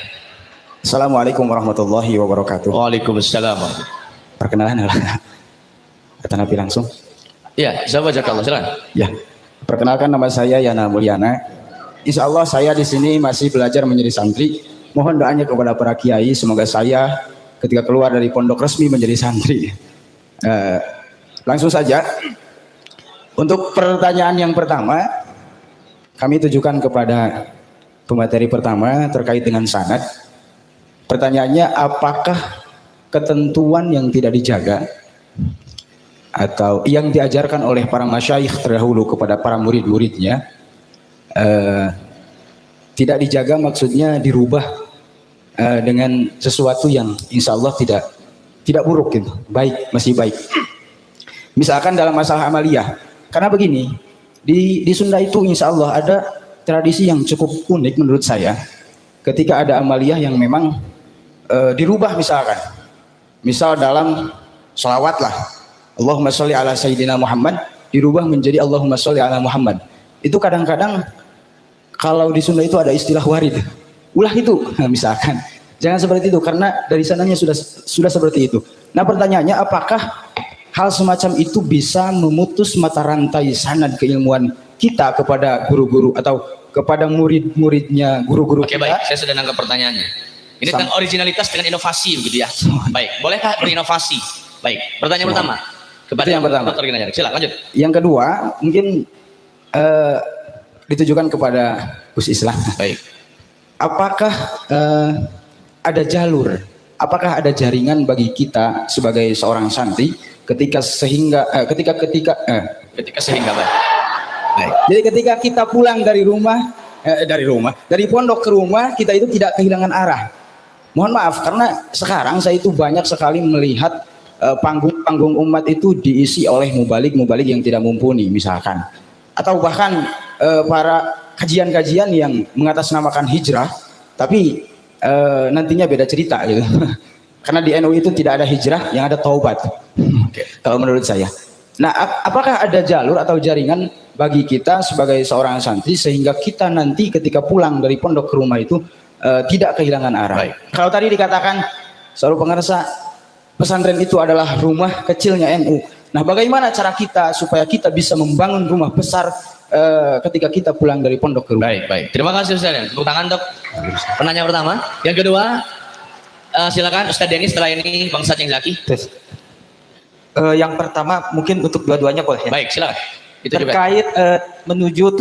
Assalamualaikum warahmatullahi wabarakatuh. Waalaikumsalam. Perkenalan kata Nabi langsung. Ya, zawajakallah, silakan. Ya, perkenalkan nama saya Yana Mulyana. Insya Allah saya di sini masih belajar menjadi santri. Mohon doanya kepada para kiai, semoga saya ketika keluar dari pondok resmi menjadi santri. Langsung saja. Untuk pertanyaan yang pertama, kami tujukan kepada pemateri pertama terkait dengan sanad. Pertanyaannya, apakah ketentuan yang tidak dijaga atau yang diajarkan oleh para masyayikh terdahulu kepada para murid-muridnya tidak dijaga, maksudnya dirubah dengan sesuatu yang insya Allah tidak buruk gitu, baik, masih baik. Misalkan dalam masalah amaliyah, Karena begini, di Sunda itu insya Allah ada tradisi yang cukup unik menurut saya. Ketika ada amaliyah yang memang dirubah misalkan. Misal dalam sholawat lah. Allahumma sholli ala Sayyidina Muhammad dirubah menjadi Allahumma sholli ala Muhammad. Itu kadang-kadang kalau di Sunda itu ada istilah warid. Ulah itu misalkan. Jangan seperti itu karena dari sananya sudah seperti itu. Nah pertanyaannya apakah hal semacam itu bisa memutus mata rantai sanad keilmuan kita kepada guru-guru atau kepada murid-muridnya guru-guru Oke, kita? baik, saya sudah nangkap pertanyaannya. Ini tentang originalitas dengan inovasi begitu ya. Baik, bolehkah berinovasi? Baik, pertanyaan pertama. Kepada yang pertama. Dr. Ginanjar. Silakan lanjut. Yang kedua mungkin ditujukan kepada Gus Islah. Baik. Apakah ada jalur? Apakah ada jaringan bagi kita sebagai seorang santri ketika sehingga baik. Jadi ketika kita pulang dari dari pondok ke rumah, kita itu tidak kehilangan arah. Mohon maaf karena sekarang saya itu banyak sekali melihat panggung-panggung umat itu diisi oleh mubalik yang tidak mumpuni misalkan, atau bahkan para kajian-kajian yang mengatasnamakan hijrah, tapi nantinya beda cerita gitu. Karena di NU itu tidak ada hijrah, yang ada taubat. Kalau menurut saya. Nah, apakah ada jalur atau jaringan bagi kita sebagai seorang santri sehingga kita nanti ketika pulang dari pondok ke rumah itu tidak kehilangan arah? Baik. Kalau tadi dikatakan Saudara pengarsa pesantren itu adalah rumah kecilnya NU. Nah, bagaimana cara kita supaya kita bisa membangun rumah besar ketika kita pulang dari pondok ke rumah? Baik. Terima kasih Ustaz. Tepuk tangan Dok. Penanya pertama. Yang kedua, silakan Ustaz Denny setelah ini Bang Sajeng Zaki. Yang pertama mungkin untuk dua-duanya boleh ya? Baik, silakan. Itu terkait menuju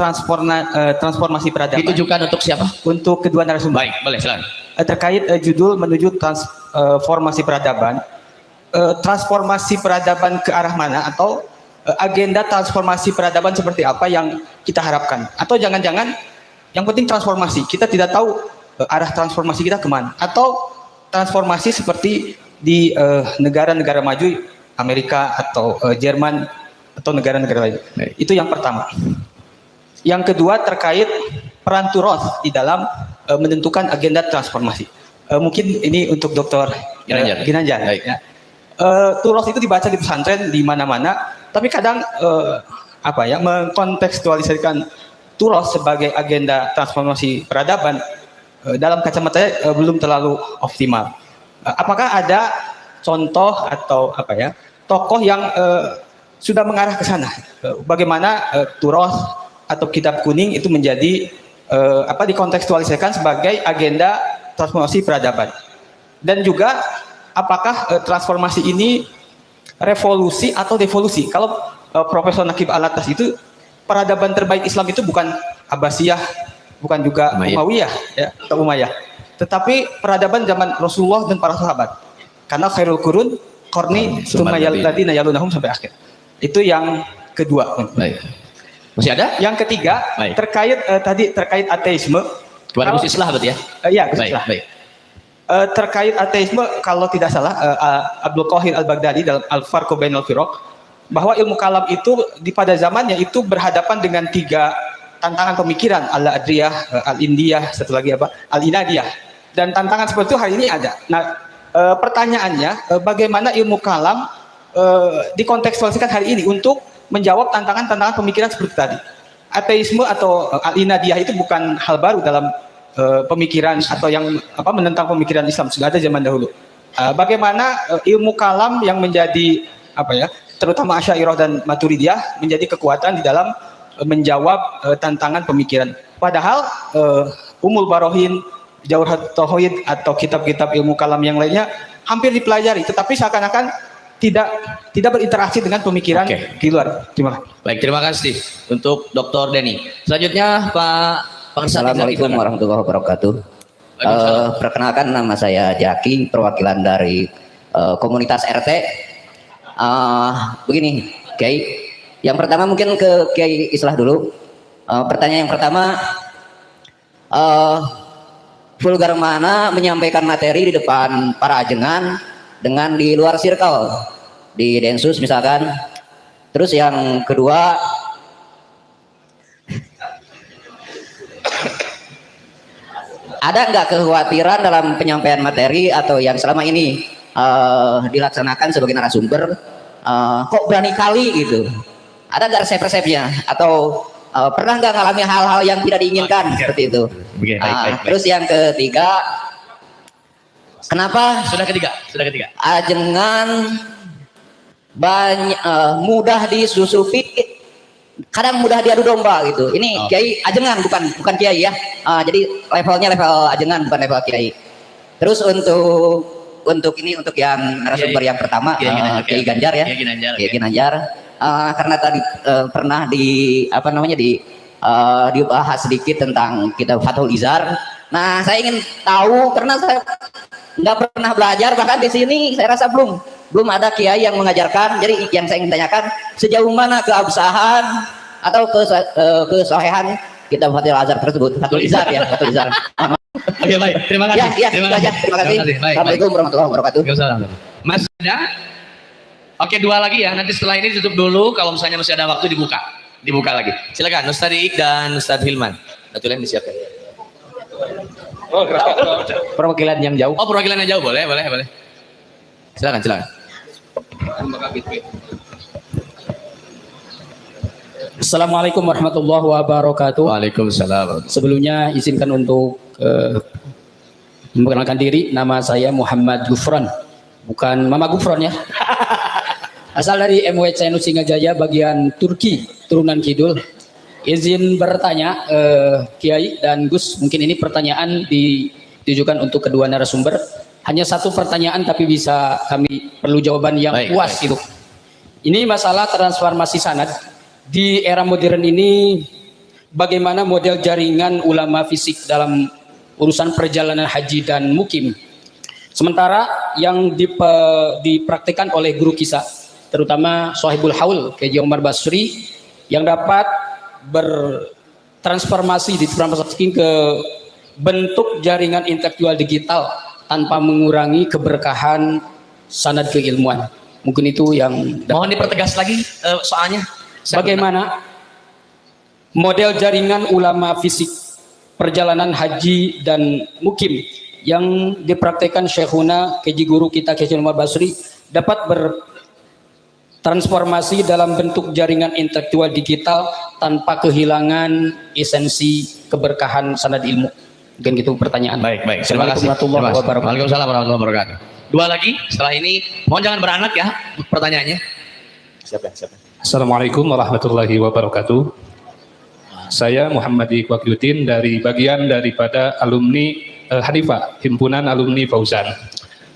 transformasi peradaban. Ditujukan untuk siapa? Untuk kedua narasumber. Baik, boleh silakan. Terkait judul menuju transformasi peradaban. Transformasi peradaban ke arah mana atau agenda transformasi peradaban seperti apa yang kita harapkan? Atau jangan-jangan yang penting transformasi, kita tidak tahu arah transformasi kita kemana? Atau transformasi seperti di negara-negara maju, Amerika atau Jerman atau negara-negara lain. Itu yang pertama. Yang kedua terkait peran Turos di dalam menentukan agenda transformasi. Mungkin ini untuk Dr. Ginanjar. Ya. Turos itu dibaca di pesantren di mana-mana, tapi kadang mengkontekstualisasikan Turos sebagai agenda transformasi peradaban dalam kacamata belum terlalu optimal. Apakah ada contoh atau tokoh yang sudah mengarah ke sana? Bagaimana Turos atau kitab kuning itu menjadi dikontekstualisasikan sebagai agenda transformasi peradaban? Dan juga apakah transformasi ini revolusi atau devolusi? Kalau Profesor Nakib Al-Atas itu peradaban terbaik Islam itu bukan Abbasiyah, bukan juga Umayyah ya, atau Umayyah, tetapi peradaban zaman Rasulullah dan para sahabat. Karena khairul qurun qarni tsumma yalladina yalunahum sampai akhir. Itu yang kedua. Baik. Masih ada? Yang ketiga terkait ateisme. Kepada Gus Islah berarti ya? Iya, Gus Islah. Baik. Terkait ateisme, kalau tidak salah Abdul Qahir Al-Baghdadi dalam Al-Farqu Bainal Firaq, bahwa ilmu kalam itu pada zamannya itu berhadapan dengan 3 tantangan pemikiran, Al-Adriyah, Al-Indiyah, satu lagi Al-Inadiyah. Dan tantangan seperti itu hari ini ada. Nah, pertanyaannya bagaimana ilmu kalam dikontekstualisasikan hari ini untuk menjawab tantangan-tantangan pemikiran seperti tadi. Ateisme atau Al-Inadiyah itu bukan hal baru dalam pemikiran atau yang menentang pemikiran Islam, sudah ada zaman dahulu. Bagaimana ilmu kalam yang menjadi terutama Asy'ariyah dan Maturidiyah menjadi kekuatan di dalam menjawab tantangan pemikiran. Padahal Umul Barohin, Jawharut Tauhid atau kitab-kitab ilmu kalam yang lainnya hampir dipelajari, tetapi seakan-akan tidak berinteraksi dengan pemikiran di luar. Terima kasih. Baik, terima kasih untuk Dr. Denny. Selanjutnya Pak Assalamualaikum warahmatullahi wabarakatuh. Perkenalkan, nama saya Jaki, perwakilan dari komunitas RT. Begini, Kiai. Yang pertama mungkin ke Kiai Islah dulu. Pertanyaan yang pertama, vulgar mana menyampaikan materi di depan para ajengan dengan di luar circle, di Densus misalkan. Terus yang kedua, ada nggak kekhawatiran dalam penyampaian materi atau yang selama ini dilaksanakan sebagai narasumber, kok berani kali gitu? Ada nggak resep-resepnya atau pernah nggak ngalami hal-hal yang tidak diinginkan seperti itu? Baik. Terus yang ketiga, kenapa Sudah ketiga. ajengan banyak mudah disusupi, kadang mudah diadu domba gitu. Ini kiai ajengan bukan kiai ya. Jadi levelnya level ajengan bukan level kiai. Terus untuk yang narasumber yang pertama Kiai Ganjar ya. Kiai Ganjar. Karena tadi pernah dibahas sedikit tentang kitab Fathul Izar. Nah, saya ingin tahu karena saya nggak pernah belajar, bahkan di sini saya rasa belum ada kiai yang mengajarkan. Jadi yang saya ingin tanyakan, sejauh mana keabsahan atau kesohihan kitab Fathul Izar tersebut? Fathul Izar ya, Fathul Izar. Oke, baik. Terima kasih. Terima kasih. Baik. Assalamualaikum warahmatullahi wabarakatuh. Mas ada? Oke, 2 lagi ya. Nanti setelah ini tutup dulu. Kalau misalnya masih ada waktu dibuka lagi. Silakan Ustaz Iik dan Ustaz Hilman. Satu lain disiapkan. Perwakilan yang jauh. Oh, perwakilan yang jauh boleh. Silakan. Assalamualaikum warahmatullahi wabarakatuh. Waalaikumsalam. Sebelumnya izinkan untuk memperkenalkan diri. Nama saya Muhammad Gufron, bukan Mama Gufron ya. Asal dari MWC Singajaya bagian Turki, turunan Kidul. Izin bertanya Kiai dan Gus, mungkin ini pertanyaan ditujukan untuk kedua narasumber. Hanya satu pertanyaan tapi bisa kami perlu jawaban yang puas itu. Ini masalah transformasi sanad. Di era modern ini bagaimana model jaringan ulama fisik dalam urusan perjalanan haji dan mukim. Sementara yang dipraktikkan oleh guru kisah, terutama Sohibul Haul, Kiai Umar Basri, yang dapat bertransformasi ke bentuk jaringan intelektual digital tanpa mengurangi keberkahan sanad keilmuan. Mungkin itu yang mohon dipertegas lagi soalnya. Bagaimana model jaringan ulama fisik perjalanan haji dan mukim yang dipraktekkan Syekhuna Keji guru kita Kiai Umar Basri dapat bertransformasi dalam bentuk jaringan intelektual digital tanpa kehilangan esensi keberkahan sanad ilmu. Mungkin gitu pertanyaan. Baik. Terima kasih. Waalaikumsalam warahmatullahi wabarakatuh. 2 lagi setelah ini, mohon jangan beranak ya pertanyaannya. Siapa? Assalamualaikum warahmatullahi wabarakatuh. Saya Muhammad Iqwakyuddin dari bagian daripada alumni Hanifah, Himpunan Alumni Fauzan.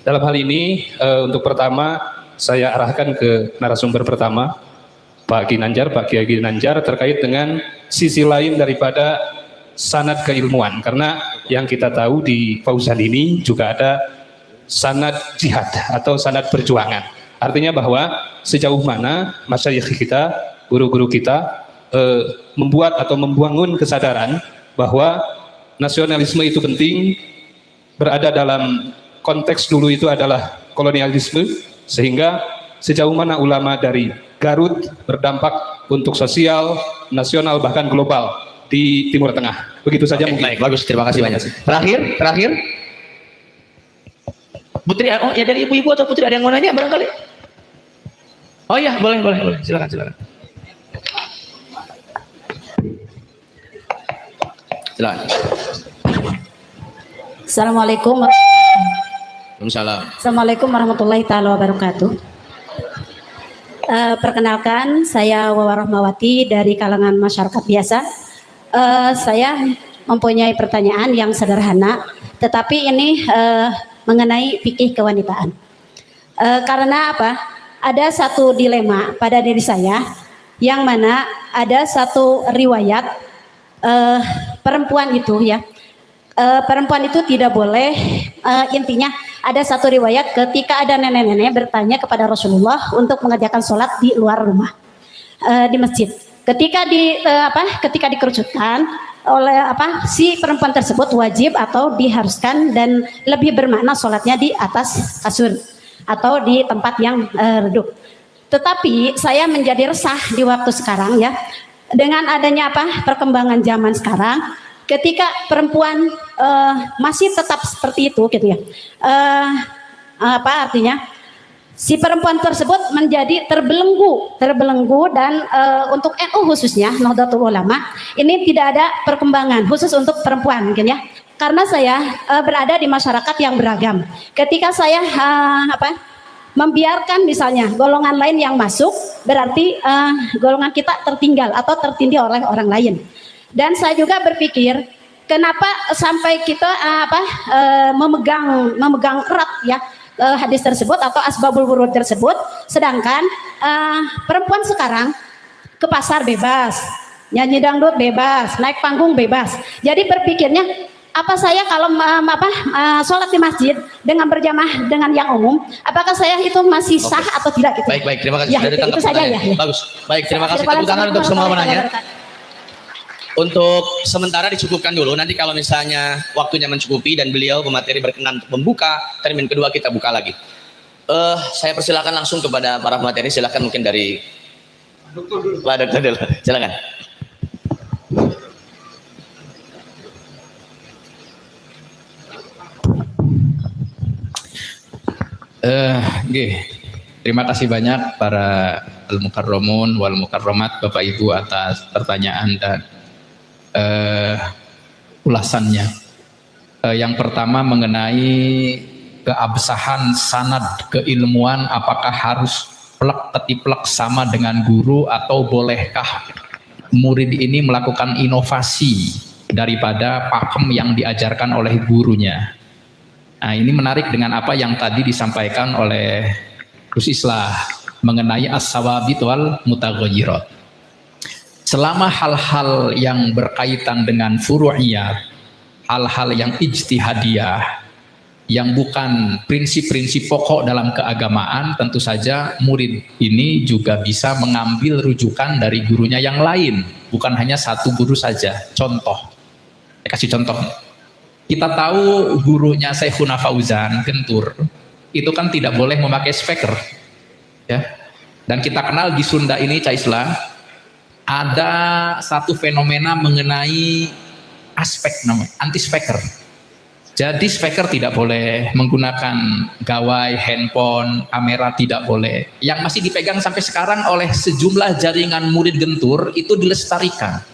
Dalam hal ini untuk pertama saya arahkan ke narasumber pertama, Pak Kiai Ginanjar terkait dengan sisi lain daripada sanad keilmuan. Karena yang kita tahu di Fauzan ini juga ada sanad jihad atau sanad perjuangan. Artinya bahwa sejauh mana masyayikh kita, guru-guru kita membuat atau membangun kesadaran bahwa nasionalisme itu penting, berada dalam konteks dulu itu adalah kolonialisme, sehingga sejauh mana ulama dari Garut berdampak untuk sosial, nasional, bahkan global di Timur Tengah. Begitu saja. Baik, bagus. Terima kasih banyak. Terakhir. Putri, ya dari ibu-ibu atau Putri ada yang mau nanya barangkali? Oh iya, boleh. Silakan. Assalamualaikum. Assalamualaikum warahmatullahi taala wabarakatuh. Perkenalkan, saya Wawa Rahmawati dari kalangan masyarakat biasa. Saya mempunyai pertanyaan yang sederhana, tetapi ini mengenai fikih kewanitaan. Karena apa? Ada satu dilema pada diri saya, yang mana ada satu riwayat perempuan itu ya, perempuan itu tidak boleh, intinya ada satu riwayat ketika ada nenek-nenek bertanya kepada Rasulullah untuk mengerjakan sholat di luar rumah, di masjid. Ketika dikerucutkan oleh si perempuan tersebut wajib atau diharuskan dan lebih bermakna sholatnya di atas kasur atau di tempat yang redup. Tetapi saya menjadi resah di waktu sekarang ya, dengan adanya perkembangan zaman sekarang, ketika perempuan masih tetap seperti itu gitu ya, apa artinya si perempuan tersebut menjadi terbelenggu dan untuk NU khususnya Nahdlatul Ulama ini tidak ada perkembangan khusus untuk perempuan mungkin ya, karena saya berada di masyarakat yang beragam. Ketika saya membiarkan misalnya golongan lain yang masuk, berarti golongan kita tertinggal atau tertindih oleh orang lain. Dan saya juga berpikir, kenapa sampai kita memegang erat ya hadis tersebut atau asbabul wurud tersebut, sedangkan perempuan sekarang ke pasar bebas, nyanyi dangdut bebas, naik panggung bebas. Jadi berpikirnya, apa saya kalau sholat di masjid dengan berjamaah dengan yang umum, apakah saya itu masih sah atau tidak gitu? Baik, terima kasih Ya, sudah ditangkap itu saja ya. Bagus. Baik, terima kasih. Tepuk tangan untuk semua menanya. Untuk sementara dicukupkan dulu. Nanti kalau misalnya waktunya mencukupi dan beliau pemateri berkenan untuk membuka termin kedua, kita buka lagi. Saya persilakan langsung kepada para pemateri. Silakan mungkin dari Pak Dokter dulu. Silakan. Terima kasih banyak para al-mukarramun wal mukarramat, Bapak Ibu, atas pertanyaan dan ulasannya. Yang pertama mengenai keabsahan sanad keilmuan, apakah harus plek ketiplek sama dengan guru atau bolehkah murid ini melakukan inovasi daripada pakem yang diajarkan oleh gurunya. Nah, ini menarik dengan apa yang tadi disampaikan oleh Gus Islah mengenai as-sawabit wal mutaghayyirat. Selama hal-hal yang berkaitan dengan furu'iyat, hal-hal yang ijtihadiyah, yang bukan prinsip-prinsip pokok dalam keagamaan, tentu saja murid ini juga bisa mengambil rujukan dari gurunya yang lain, bukan hanya satu guru saja. Contoh, saya kasih contoh. Kita tahu gurunya Syekhuna Fauzan Gentur itu kan tidak boleh memakai speaker, ya. Dan kita kenal di Sunda ini, Cak Islah, ada satu fenomena mengenai aspek namanya anti speaker. Jadi speaker tidak boleh, menggunakan gawai, handphone, kamera tidak boleh. Yang masih dipegang sampai sekarang oleh sejumlah jaringan murid Gentur itu dilestarikan.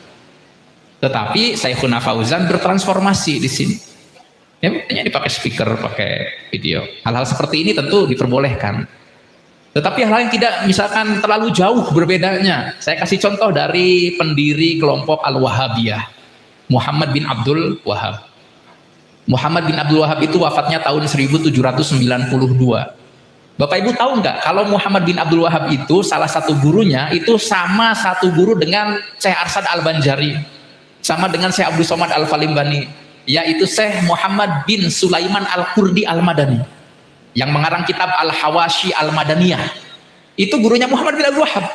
Tetapi Syekhuna Fauzan bertransformasi di sini. Ya, hanya dipakai speaker, pakai video. Hal-hal seperti ini tentu diperbolehkan. Tetapi hal yang tidak misalkan terlalu jauh berbedanya. Saya kasih contoh dari pendiri kelompok Al-Wahabiyah, Muhammad bin Abdul Wahab. Muhammad bin Abdul Wahab itu wafatnya tahun 1792. Bapak Ibu tahu nggak kalau Muhammad bin Abdul Wahab itu salah satu gurunya itu sama satu guru dengan Syekh Arsad Al-Banjari, sama dengan Syekh Abdul Somad Al-Falimbani, yaitu Syekh Muhammad bin Sulaiman Al-Qurdi Al-Madani yang mengarang kitab Al-Hawashi Al-Madaniyah. Itu gurunya Muhammad bin Abdul Wahab.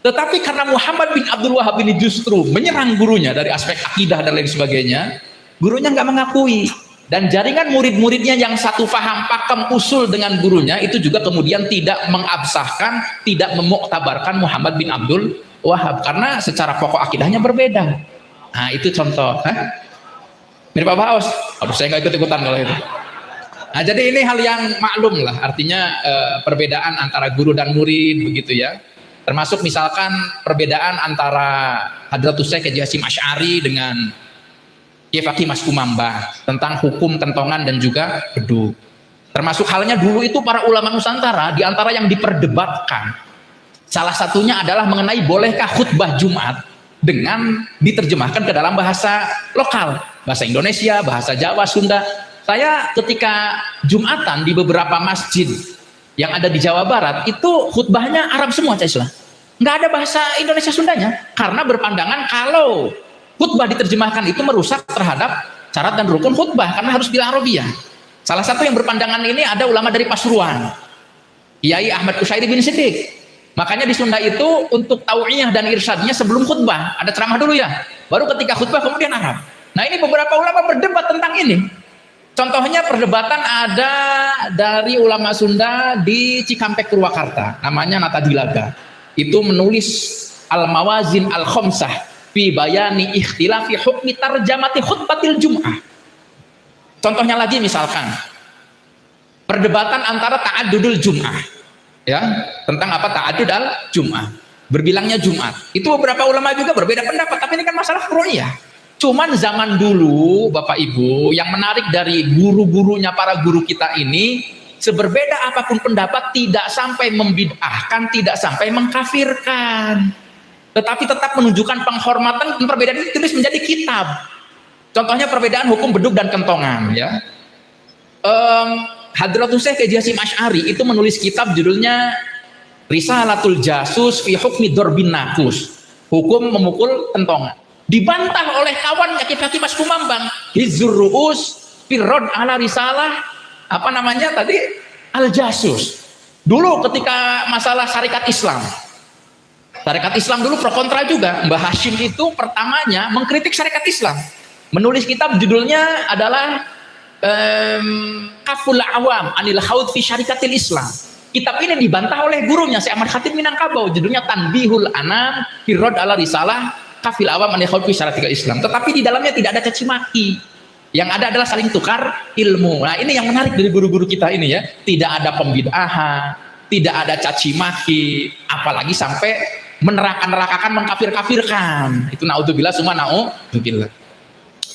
Tetapi karena Muhammad bin Abdul Wahab ini justru menyerang gurunya dari aspek akidah dan lain sebagainya, gurunya nggak mengakui. Dan jaringan murid-muridnya yang satu faham pakem usul dengan gurunya itu juga kemudian tidak mengabsahkan, tidak memuktabarkan Muhammad bin Abdul Wahab karena secara pokok akidahnya berbeda. Nah, itu contoh. Mirip Pak Haus? Aduh, saya nggak ikut-ikutan kalau itu. Nah, jadi ini hal yang maklum lah, artinya perbedaan antara guru dan murid begitu ya. Termasuk misalkan perbedaan antara Hadratus Syekh Haji Hasyim Asy'ari dengan Kiai Fakih Mas Kumamba tentang hukum kentongan dan juga beduk. Termasuk halnya dulu itu para ulama Nusantara, di antara yang diperdebatkan salah satunya adalah mengenai bolehkah khutbah Jumat dengan diterjemahkan ke dalam bahasa lokal, bahasa Indonesia, bahasa Jawa, Sunda. Saya ketika Jumatan di beberapa masjid yang ada di Jawa Barat itu khutbahnya Arab semua, Cak Islah. Nggak ada bahasa Indonesia Sundanya karena berpandangan kalau khutbah diterjemahkan itu merusak terhadap syarat dan rukun khutbah karena harus bil Arabiyah. Salah satu yang berpandangan ini ada ulama dari Pasuruan, Kiai Ahmad Kusyairi bin Siddiq. Makanya di Sunda itu untuk tau'iyah dan irsyadnya sebelum khutbah ada ceramah dulu ya, baru ketika khutbah kemudian Arab. Nah, ini beberapa ulama berdebat tentang ini. Contohnya perdebatan ada dari ulama Sunda di Cikampek Purwakarta, namanya Nata Dilaga. Itu menulis Al-Mawazin Al-Khomsah fi bayani ikhtilafi hukmi tarjamati khutbatil jum'ah. Contohnya lagi misalkan perdebatan antara ta'addudul jum'ah, ya, tentang apa ta'addud al jum'ah, berbilangnya Jumat. Itu beberapa ulama juga berbeda pendapat, tapi ini kan masalah furu'iyah. Cuman zaman dulu Bapak Ibu, yang menarik dari guru-gurunya para guru kita ini, seberbeda apapun pendapat tidak sampai membid'ahkan, tidak sampai mengkafirkan, tetapi tetap menunjukkan penghormatan. Perbedaan itu ditulis menjadi kitab. Contohnya perbedaan hukum beduk dan kentongan, ya. Hadratus Syekh Kiai Hasyim Asy'ari itu menulis kitab judulnya Risalatul Jasus fi Hukmi Dorbin Nakus, hukum memukul kentongan. Dibantah oleh kawan kaki-kaki Mas Kumambang, Hizur Ru'us Firrod ala Risalah apa namanya tadi, Al Jasus. Dulu ketika masalah syarikat Islam dulu pro kontra juga. Mbah Hashim itu pertamanya mengkritik syarikat Islam, menulis kitab judulnya adalah Kaful Awam Anil Haud fi Syarikatil Islam. Kitab ini dibantah oleh gurunya Syekh Ahmad Khatib Minangkabau, judulnya Tanbihul Anam Firrod ala Risalah Kafil Awam Anil Haud fi Syarikatil Islam. Tetapi di dalamnya tidak ada caci maki, yang ada adalah saling tukar ilmu. Nah, ini yang menarik dari guru-guru kita ini, ya. Tidak ada pembid'ahan, tidak ada caci maki, apalagi sampai meneraka-nerakakan, mengkafir-kafirkan. Itu naudzubillah summa naudzubillah.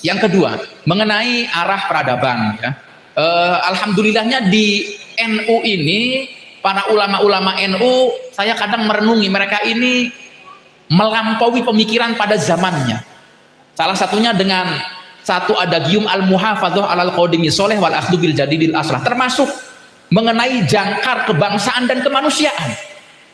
Yang kedua, mengenai arah peradaban, ya. Alhamdulillahnya di NU ini, para ulama-ulama NU, saya kadang merenungi mereka ini melampaui pemikiran pada zamannya. Salah satunya dengan satu adagium al-muhafadzah alal qadimi soleh wal akhdhu bil jadidil aslah, termasuk mengenai jangkar kebangsaan dan kemanusiaan.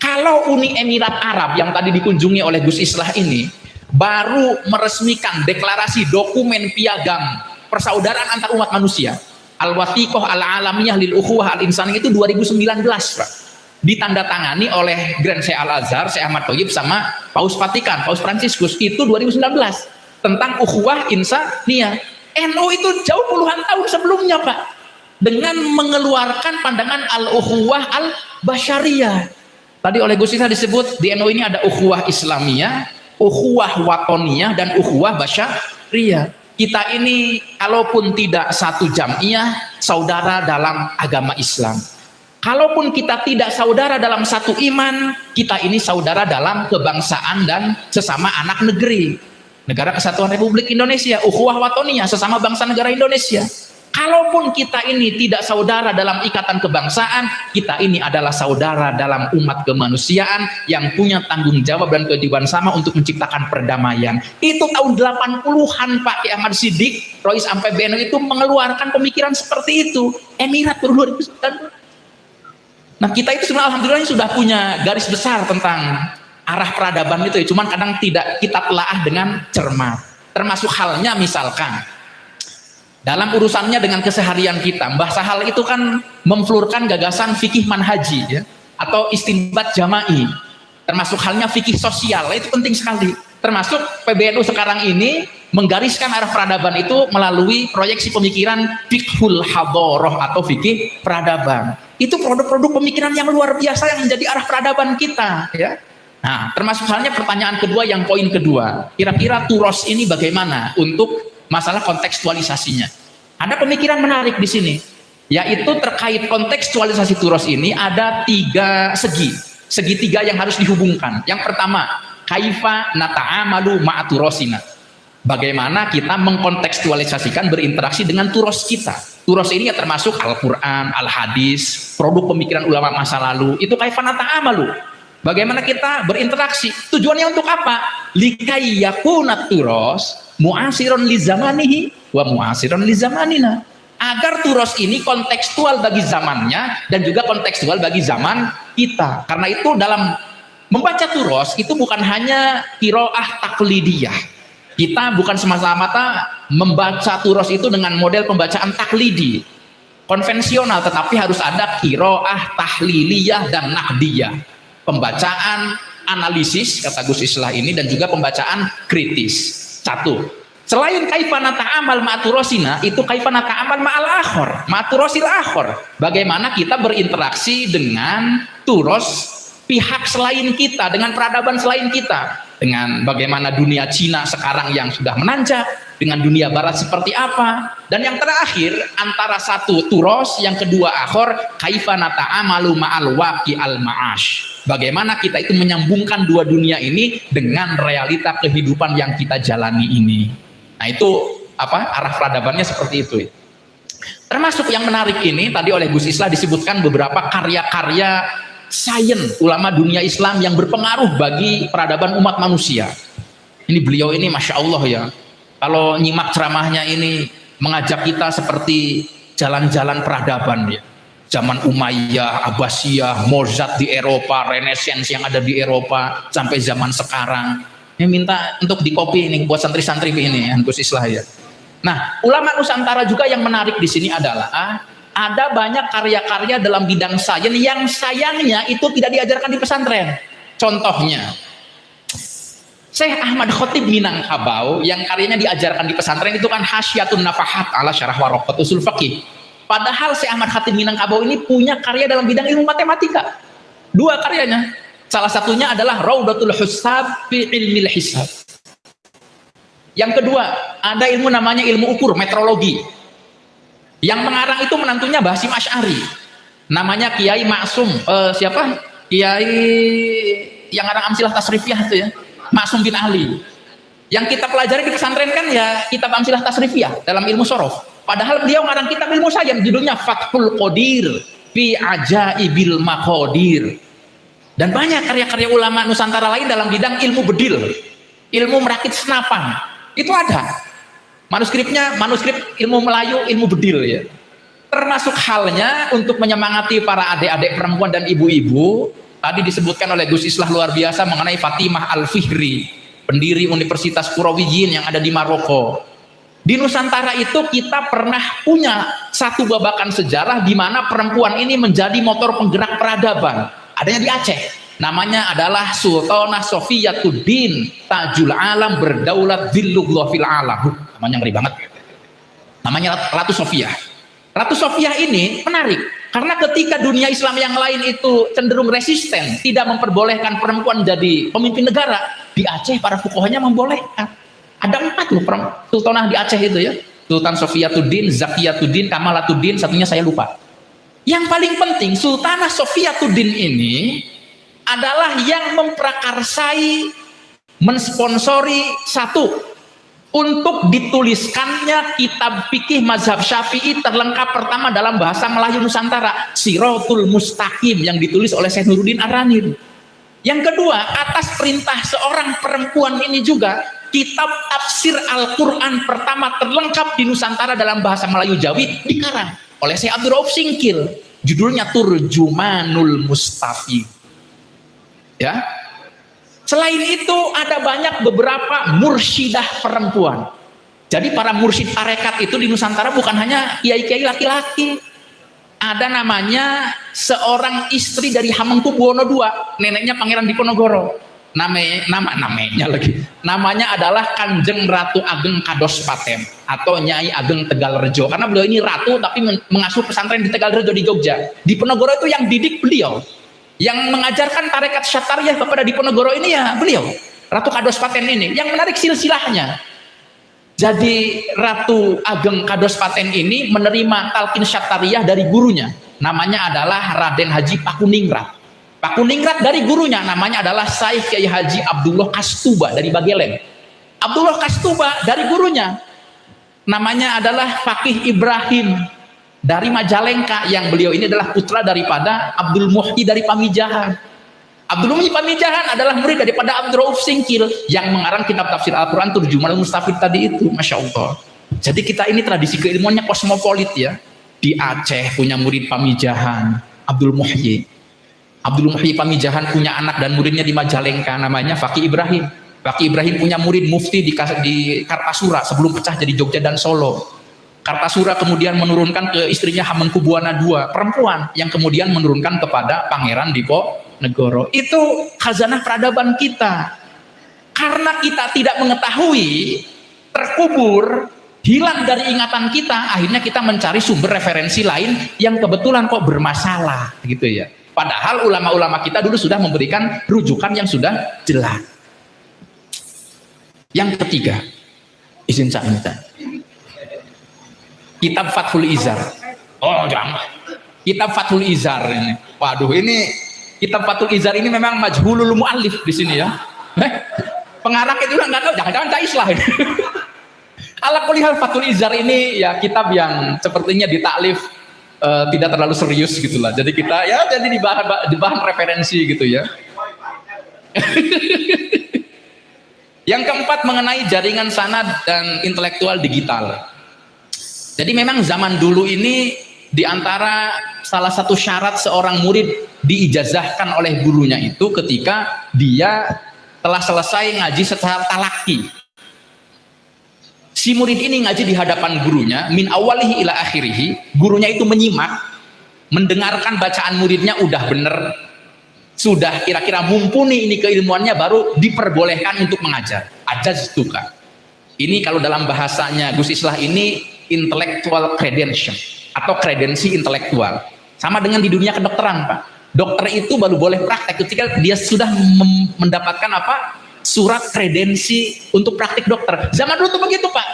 Kalau Uni Emirat Arab yang tadi dikunjungi oleh Gus Islah ini baru meresmikan deklarasi dokumen piagam persaudaraan antar umat manusia, Al-Wathiqah Al-Alamiyah lil Ukhuwah Al-Insaniyah, itu 2019, Pak. Ditandatangani oleh Grand Syekh Al-Azhar, Syekh Ahmad Thayyib, sama Paus Vatikan, Paus Fransiskus, itu 2019, tentang ukhuwah insaniyah. NU itu jauh puluhan tahun sebelumnya, Pak, dengan mengeluarkan pandangan al-ukhuwah al-basyariyah. Tadi oleh Gus Isa disebut di NU ini ada ukhuwah Islamiyah, ukhuwah watoniyah, dan ukhuwah basyariyah. Kita ini kalaupun tidak satu jam'iyah, saudara dalam agama Islam. Kalaupun kita tidak saudara dalam satu iman, kita ini saudara dalam kebangsaan dan sesama anak negeri. Negara Kesatuan Republik Indonesia, ukhuwah watoniyah, sesama bangsa negara Indonesia. Kalaupun kita ini tidak saudara dalam ikatan kebangsaan, kita ini adalah saudara dalam umat kemanusiaan yang punya tanggung jawab dan kewajiban sama untuk menciptakan perdamaian. Itu tahun 80-an, Pak Kiai Ahmad Siddiq, Rois sampai BNU itu mengeluarkan pemikiran seperti itu. Emirat baru 2019. Nah, kita itu sebenarnya alhamdulillah sudah punya garis besar tentang arah peradaban itu, ya. Cuman kadang tidak kita telaah dengan cermat. Termasuk halnya misalkan dalam urusannya dengan keseharian kita, Mbah Sahal itu kan memflurkan gagasan fikih manhaji, ya, atau istinbat jama'i. Termasuk halnya fikih sosial, itu penting sekali. Termasuk PBNU sekarang ini menggariskan arah peradaban itu melalui proyeksi pemikiran fiqhul hadoroh atau fikih peradaban. Itu produk-produk pemikiran yang luar biasa yang menjadi arah peradaban kita, ya. Nah, termasuk halnya pertanyaan kedua, yang poin kedua, kira-kira turos ini bagaimana untuk masalah kontekstualisasinya. Ada pemikiran menarik di sini, yaitu terkait kontekstualisasi turos ini ada segitiga yang harus dihubungkan. Yang pertama, kaifa nata'amalu ma'aturosina. Bagaimana kita mengkontekstualisasikan, berinteraksi dengan turos kita. Turos ini ya termasuk Al-Quran, Al-Hadis, produk pemikiran ulama masa lalu. Itu kaifa nata'amalu. Bagaimana kita berinteraksi? Tujuannya untuk apa? Likai yakunat turos mu'asiron li zamanihi wa mu'asiron li zamanina. Agar turos ini kontekstual bagi zamannya dan juga kontekstual bagi zaman kita. Karena itu dalam membaca turos itu bukan hanya qiraah taklidiyah. Kita bukan semata-mata membaca turos itu dengan model pembacaan taklidi, konvensional, tetapi harus ada qiraah tahliliyah dan naqdiyah. Pembacaan analisis, kata Gus Islah ini, dan juga pembacaan kritis. Satu, selain kaifana ta'amal ma'aturosina, itu kaifana ta'amal ma'al akhor, ma'aturosil akhor. Bagaimana kita berinteraksi dengan turos pihak selain kita, dengan peradaban selain kita. dengan bagaimana dunia Cina sekarang yang sudah menanjak, dengan dunia barat seperti apa, dan yang terakhir antara satu turos, yang kedua akhor, kaifa nata'amalu ma'al waqi al ma'ash, bagaimana kita itu menyambungkan dua dunia ini dengan realita kehidupan yang kita jalani ini. Nah itu arah peradabannya seperti itu. Termasuk yang menarik ini tadi oleh Gus Islah disebutkan beberapa karya-karya sains ulama dunia Islam yang berpengaruh bagi peradaban umat manusia. Ini beliau ini Masya Allah ya, kalau nyimak ceramahnya ini mengajak kita seperti jalan-jalan peradaban ya. Zaman Umayyah, Abbasiyah, Mozart di Eropa, Renaissance yang ada di Eropa, sampai zaman sekarang. Ini minta untuk dikopi ini buat santri-santri ini Gus Islah ya. Nah, ulama Nusantara juga yang menarik di sini adalah ada banyak karya-karya dalam bidang sains yang sayangnya itu tidak diajarkan di pesantren. Contohnya, Syekh Ahmad Khotib Minangkabau yang karyanya diajarkan di pesantren itu kan Hasyiatun Nafahat ala Syarah Waraqat Usul Fiqih. Padahal Syekh Ahmad Khotib Minangkabau ini punya karya dalam bidang ilmu matematika. Dua karyanya. Salah satunya adalah Raudatul Husab fi Ilmil Hisab. Yang kedua, ada ilmu namanya ilmu ukur, metrologi. Yang mengarang itu menantunya Basim Asy'ari. Namanya Kiai Maksum, siapa? Kiai yang ngarang Amsilah Tasrifiyah itu ya, Maksum bin Ali. Yang kita pelajari di pesantren kan ya kitab Amsilah Tasrifiyah dalam ilmu sorof. Padahal beliau ngarang kitab ilmu sains, judulnya Fathul Qadir fi Ajaibil Maqadir. Dan banyak karya-karya ulama Nusantara lain dalam bidang ilmu bedil, ilmu merakit senapan. Itu ada manuskrip ilmu Melayu, ilmu bedil ya. Termasuk halnya untuk menyemangati para adik-adik perempuan dan ibu-ibu, tadi disebutkan oleh Gus Islah luar biasa mengenai Fatimah Al-Fihri, pendiri Universitas Qurawiyin yang ada di Maroko. Di Nusantara itu kita pernah punya satu babakan sejarah di mana perempuan ini menjadi motor penggerak peradaban. Adanya di Aceh. Namanya adalah Sultanah Sofiyatuddin Tajul Alam Berdaulat Dhillullah fil Alam. Namanya ngeri banget. Namanya Ratu Sofiyah. Ratu Sofiyah ini menarik karena ketika dunia Islam yang lain itu cenderung resisten, tidak memperbolehkan perempuan jadi pemimpin negara, di Aceh para fuqahanya membolehkan. Ada 4 loh sultanah di Aceh itu ya. Sultan Sofiyatuddin, Zakiyatuddin, Kamalatuddin, satunya saya lupa. Yang paling penting Sultanah Sofiyatuddin ini adalah yang memprakarsai, mensponsori satu, untuk dituliskannya kitab fikih mazhab Syafi'i terlengkap pertama dalam bahasa Melayu Nusantara, Siratul Mustaqim, yang ditulis oleh Syekh Nuruddin Ar-Ranir. Yang kedua, atas perintah seorang perempuan ini juga, kitab tafsir Al-Quran pertama terlengkap di Nusantara dalam bahasa Melayu Jawi dikarang oleh Syekh Abdul Rauf Singkil, judulnya Turjumanul Mustafid. Ya. Selain itu ada banyak beberapa mursyidah perempuan. Jadi para mursyid tarekat itu di Nusantara bukan hanya kiai-kiai laki-laki. Ada namanya seorang istri dari Hamengkubuwono II, neneknya Pangeran Diponegoro. Namanya adalah Kanjeng Ratu Ageng Kados Paten atau Nyai Ageng Tegalrejo. Karena beliau ini ratu tapi mengasuh pesantren di Tegalrejo di Jogja. Diponegoro itu yang didik beliau. Yang mengajarkan tarekat Syattariyah kepada Diponegoro ini ya beliau, Ratu Kados Paten ini. Yang menarik silsilahnya. Jadi Ratu Ageng Kados Paten ini menerima talqin Syattariyah dari gurunya. Namanya adalah Raden Haji Pakuningrat. Pakuningrat dari gurunya namanya adalah Syekh Kyai Haji Abdullah Kastuba dari Bagelen. Abdullah Kastuba dari gurunya namanya adalah Fakih Ibrahim dari Majalengka, yang beliau ini adalah putra daripada Abdul Muhyi dari Pamijahan. Abdul Muhyi Pamijahan adalah murid daripada Abdul Rauf Singkil yang mengarang kitab tafsir Al-Quran Turjumanul Mustafid tadi itu. Masya Allah. Jadi kita ini tradisi keilmuannya kosmopolit ya. Di Aceh punya murid Pamijahan, Abdul Muhyi. Abdul Muhyi Pamijahan punya anak dan muridnya di Majalengka namanya Fakih Ibrahim. Fakih Ibrahim punya murid mufti di Kartasura sebelum pecah jadi Jogja dan Solo. Kartasura kemudian menurunkan ke istrinya Hamengkubuwana II, perempuan, yang kemudian menurunkan kepada Pangeran Diponegoro. Itu khazanah peradaban kita. Karena kita tidak mengetahui, terkubur, hilang dari ingatan kita, akhirnya kita mencari sumber referensi lain yang kebetulan kok bermasalah, gitu ya. Padahal ulama-ulama kita dulu sudah memberikan rujukan yang sudah jelas. Yang ketiga, izin saya minta. Kitab Fathul Izar. Oh, jangan. Kitab Fathul Izar ini. Waduh, ini Kitab Fathul Izar ini memang majhulul mu'allif di sini ya. Pengarang itu nggak tahu, jangan-jangan Cais lah. Ala kulihal Fathul Izar ini ya kitab yang sepertinya ditaklif tidak terlalu serius gitulah. Jadi kita ya jadi di bahan referensi gitu ya. Yang keempat mengenai jaringan sanad dan intelektual digital. Jadi memang zaman dulu ini diantara salah satu syarat seorang murid diijazahkan oleh gurunya itu ketika dia telah selesai ngaji secara talaki. Si murid ini ngaji di hadapan gurunya, min awalihi ila akhirihi, gurunya itu menyimak, mendengarkan bacaan muridnya udah bener, sudah kira-kira mumpuni ini keilmuannya, baru diperbolehkan untuk mengajar. Ajaztuka. Ini kalau dalam bahasanya Gus Islah ini intellectual credential atau kredensi intelektual. Sama dengan di dunia kedokteran, Pak. Dokter itu baru boleh praktek ketika dia sudah mendapatkan apa? Surat kredensi untuk praktik dokter. Zaman dulu tuh begitu, Pak.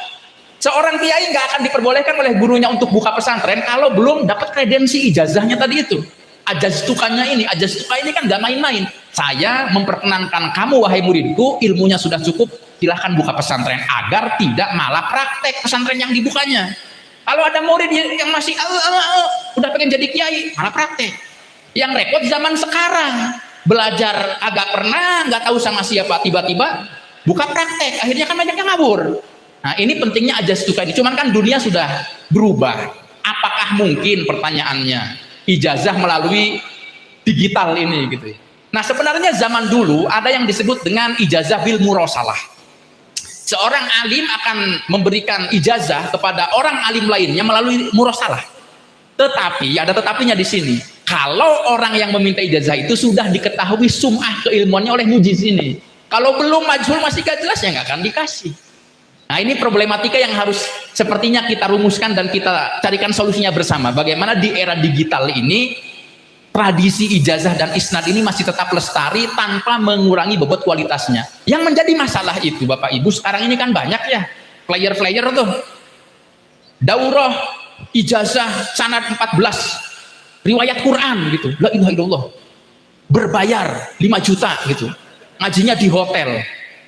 Seorang kiai nggak akan diperbolehkan oleh gurunya untuk buka pesantren kalau belum dapat kredensi ijazahnya tadi itu. Ajaztukannya ini kan nggak main-main. Saya memperkenankan kamu wahai muridku, ilmunya sudah cukup, silahkan buka pesantren agar tidak malah praktek pesantren yang dibukanya. Kalau ada murid yang masih udah pengen jadi kiai, malah praktek. Yang repot zaman sekarang, belajar agak pernah, nggak tahu sama siapa, tiba-tiba buka praktek, akhirnya kan banyak yang ngawur. Nah ini pentingnya ajaztuka ini. Cuman kan dunia sudah berubah. Apakah mungkin pertanyaannya ijazah melalui digital ini gitu? Nah sebenarnya zaman dulu ada yang disebut dengan ijazah bil murosalah. Seorang alim akan memberikan ijazah kepada orang alim lainnya melalui murosalah. Tetapi ada tetapinya di sini. Kalau orang yang meminta ijazah itu sudah diketahui sum'ah keilmuannya oleh mujiz ini. Kalau belum majhul masih gak jelas ya nggak akan dikasih. Nah ini problematika yang harus sepertinya kita rumuskan dan kita carikan solusinya bersama. Bagaimana di era digital ini tradisi ijazah dan isnad ini masih tetap lestari tanpa mengurangi bobot kualitasnya. Yang menjadi masalah itu Bapak Ibu sekarang ini kan banyak ya player-player tuh. Daurah ijazah sanad 14 riwayat Quran gitu, la ilaha illallah, berbayar 5 juta gitu, ngajinya di hotel.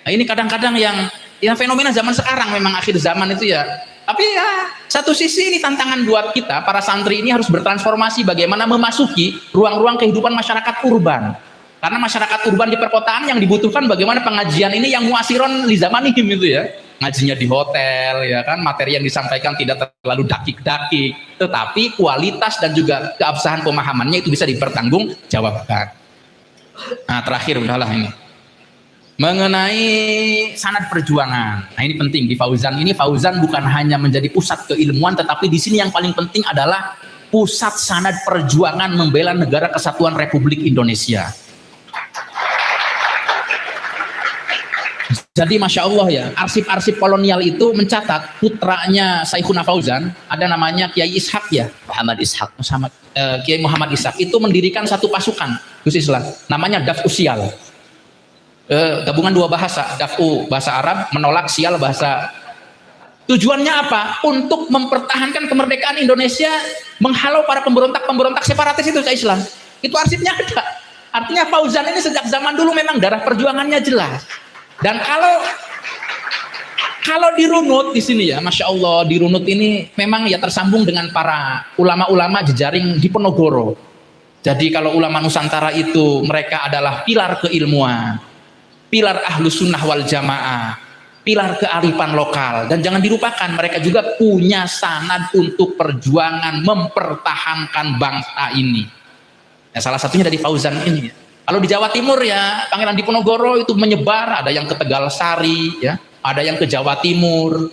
Nah ini kadang-kadang yang fenomena zaman sekarang, memang akhir zaman itu ya. Tapi ya satu sisi ini tantangan buat kita para santri ini harus bertransformasi bagaimana memasuki ruang-ruang kehidupan masyarakat urban. Karena masyarakat urban di perkotaan yang dibutuhkan bagaimana pengajian ini yang muasiron li zamanihim itu ya. Ngajinya di hotel ya kan, materi yang disampaikan tidak terlalu dakik-dakik, tetapi kualitas dan juga keabsahan pemahamannya itu bisa dipertanggungjawabkan. Nah terakhir udahlah ini mengenai sanad perjuangan. Nah ini penting di Fauzan ini. Fauzan bukan hanya menjadi pusat keilmuan, tetapi di sini yang paling penting adalah pusat sanad perjuangan membela negara kesatuan Republik Indonesia. Jadi Masya Allah ya, arsip-arsip kolonial itu mencatat putranya Saikhuna Fauzan, ada namanya Kiai Ishak ya, Kiai Muhammad Ishak itu mendirikan satu pasukan Gus Islam, namanya Daf'u Sial, gabungan dua bahasa, Daf'u bahasa Arab, menolak Sial bahasa. Tujuannya apa? Untuk mempertahankan kemerdekaan Indonesia, menghalau para pemberontak separatis itu Islam. Itu arsipnya ada. Artinya Fauzan ini sejak zaman dulu memang darah perjuangannya jelas. Dan kalau dirunut di sini ya, Masya Allah, dirunut ini memang ya tersambung dengan para ulama-ulama jejaring Diponegoro. Jadi kalau ulama Nusantara itu mereka adalah pilar keilmuan, pilar Ahlus Sunnah wal Jamaah, pilar kearifan lokal. Dan jangan dilupakan mereka juga punya sanad untuk perjuangan mempertahankan bangsa ini. Nah, salah satunya dari Fauzan ini. Kalau di Jawa Timur ya Pangeran Diponegoro itu menyebar, ada yang ke Tegal Sari ya, ada yang ke Jawa Timur.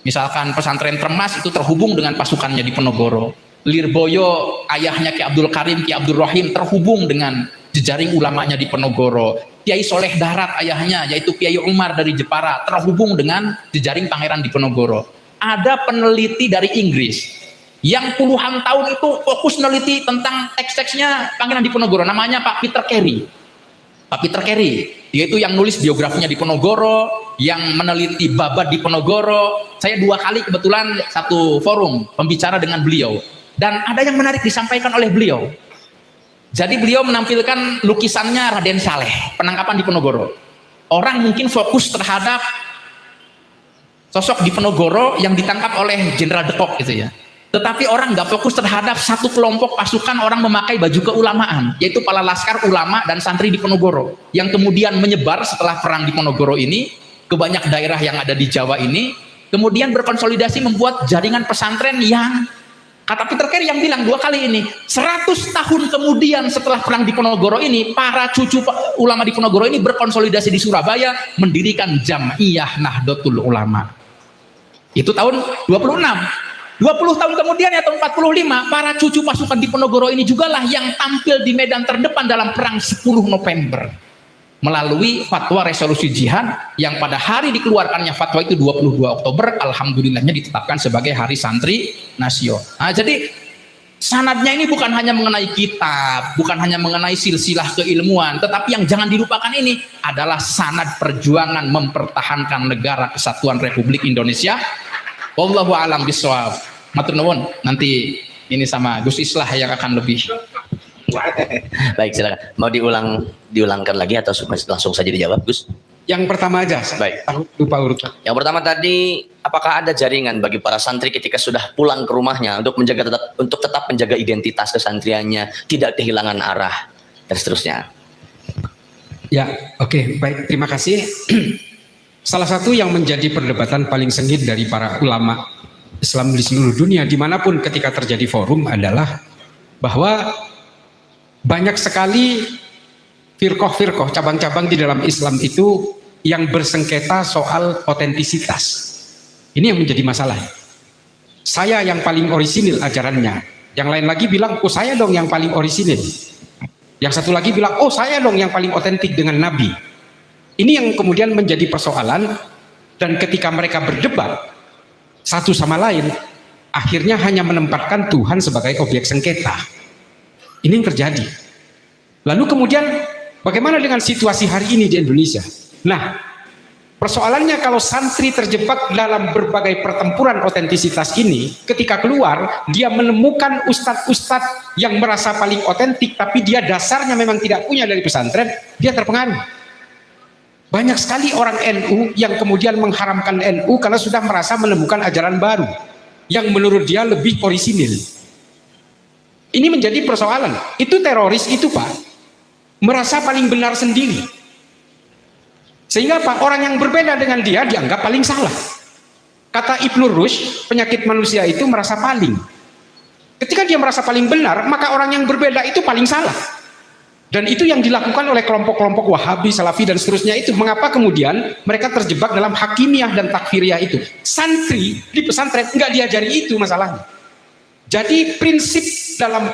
Misalkan pesantren Termas itu terhubung dengan pasukannya Diponegoro. Lirboyo ayahnya Ki Abdul Karim, Ki Abdul Rahim terhubung dengan jejaring ulamanya Diponegoro. Kiai Soleh Darat ayahnya yaitu Kiai Umar dari Jepara terhubung dengan jejaring Pangeran Diponegoro. Ada peneliti dari Inggris yang puluhan tahun itu fokus meneliti tentang teks-teksnya Pangeran Diponegoro, namanya Pak Peter Carey. Pak Peter Carey, dia itu yang nulis biografinya Diponegoro, yang meneliti babat di Ponorogo. Saya 2 kali kebetulan satu forum pembicara dengan beliau. Dan ada yang menarik disampaikan oleh beliau. Jadi beliau menampilkan lukisannya Raden Saleh, penangkapan di Ponorogo. Orang mungkin fokus terhadap sosok di Ponorogo yang ditangkap oleh Jenderal Depok gitu ya. Tetapi orang nggak fokus terhadap satu kelompok pasukan orang memakai baju keulamaan, yaitu para laskar ulama dan santri di Ponorogo, yang kemudian menyebar setelah perang di Ponorogo ini ke banyak daerah yang ada di Jawa ini, kemudian berkonsolidasi membuat jaringan pesantren yang kata Peter Carey yang bilang 2 kali ini, 100 tahun kemudian setelah perang di Ponorogo ini, para cucu ulama di Ponorogo ini berkonsolidasi di Surabaya, mendirikan Jam'iyah Nahdlatul Ulama. Itu tahun 26. 20 tahun kemudian ya tahun 45, para cucu pasukan di Ponorogo ini jugalah yang tampil di medan terdepan dalam perang 10 November melalui fatwa resolusi jihad yang pada hari dikeluarkannya fatwa itu 22 Oktober, alhamdulillahnya ditetapkan sebagai Hari Santri Nasional. Nah, jadi sanadnya ini bukan hanya mengenai kitab, bukan hanya mengenai silsilah keilmuan, tetapi yang jangan dilupakan ini adalah sanad perjuangan mempertahankan negara kesatuan Republik Indonesia. Wallahu a'lam bishawab. Matur nuwun, nanti ini sama Gus Islah yang akan lebih. Baik, silakan. Mau diulangkan lagi atau langsung saja dijawab, Gus? Yang pertama aja. Baik. Lupa urutan. Yang pertama tadi, apakah ada jaringan bagi para santri ketika sudah pulang ke rumahnya untuk tetap menjaga identitas kesantriannya, tidak kehilangan arah dan seterusnya? Ya, oke, baik. Terima kasih. Salah satu yang menjadi perdebatan paling sengit dari para ulama Islam di seluruh dunia, dimanapun ketika terjadi forum adalah bahwa banyak sekali firqoh-firqoh, cabang-cabang di dalam Islam itu yang bersengketa soal otentisitas. Ini yang menjadi masalah. Saya yang paling orisinil ajarannya, yang lain lagi bilang, oh saya dong yang paling orisinil. Yang satu lagi bilang, oh saya dong yang paling otentik dengan Nabi. Ini yang kemudian menjadi persoalan, dan ketika mereka berdebat satu sama lain, akhirnya hanya menempatkan Tuhan sebagai objek sengketa. Ini yang terjadi. Lalu kemudian bagaimana dengan situasi hari ini di Indonesia? Nah, persoalannya kalau santri terjebak dalam berbagai pertempuran otentisitas ini, ketika keluar dia menemukan ustadz-ustadz yang merasa paling otentik, tapi dia dasarnya memang tidak punya dari pesantren, dia terpengaruh. Banyak sekali orang NU yang kemudian mengharamkan NU karena sudah merasa menemukan ajaran baru yang menurut dia lebih orisinil. Ini menjadi persoalan. Itu teroris itu Pak, merasa paling benar sendiri. Sehingga Pak, orang yang berbeda dengan dia dianggap paling salah. Kata Ibnu Rushd, penyakit manusia itu merasa paling. Ketika dia merasa paling benar, maka orang yang berbeda itu paling salah. Dan itu yang dilakukan oleh kelompok-kelompok Wahabi, Salafi dan seterusnya itu. Mengapa kemudian mereka terjebak dalam hakimiyah dan takfiriyah itu? Santri di pesantren nggak diajari itu masalahnya. Jadi prinsip dalam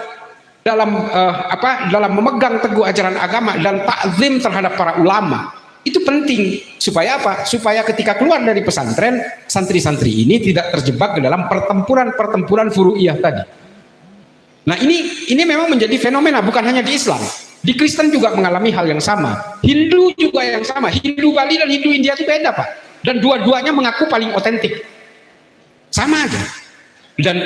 memegang teguh ajaran agama dan takzim terhadap para ulama itu penting supaya apa? Supaya ketika keluar dari pesantren, santri-santri ini tidak terjebak ke dalam pertempuran furu'iyah tadi. Nah ini memang menjadi fenomena bukan hanya di Islam. Di Kristen juga mengalami hal yang sama. Hindu juga yang sama. Hindu Bali dan Hindu India itu beda Pak. Dan dua-duanya mengaku paling otentik. Sama aja. Dan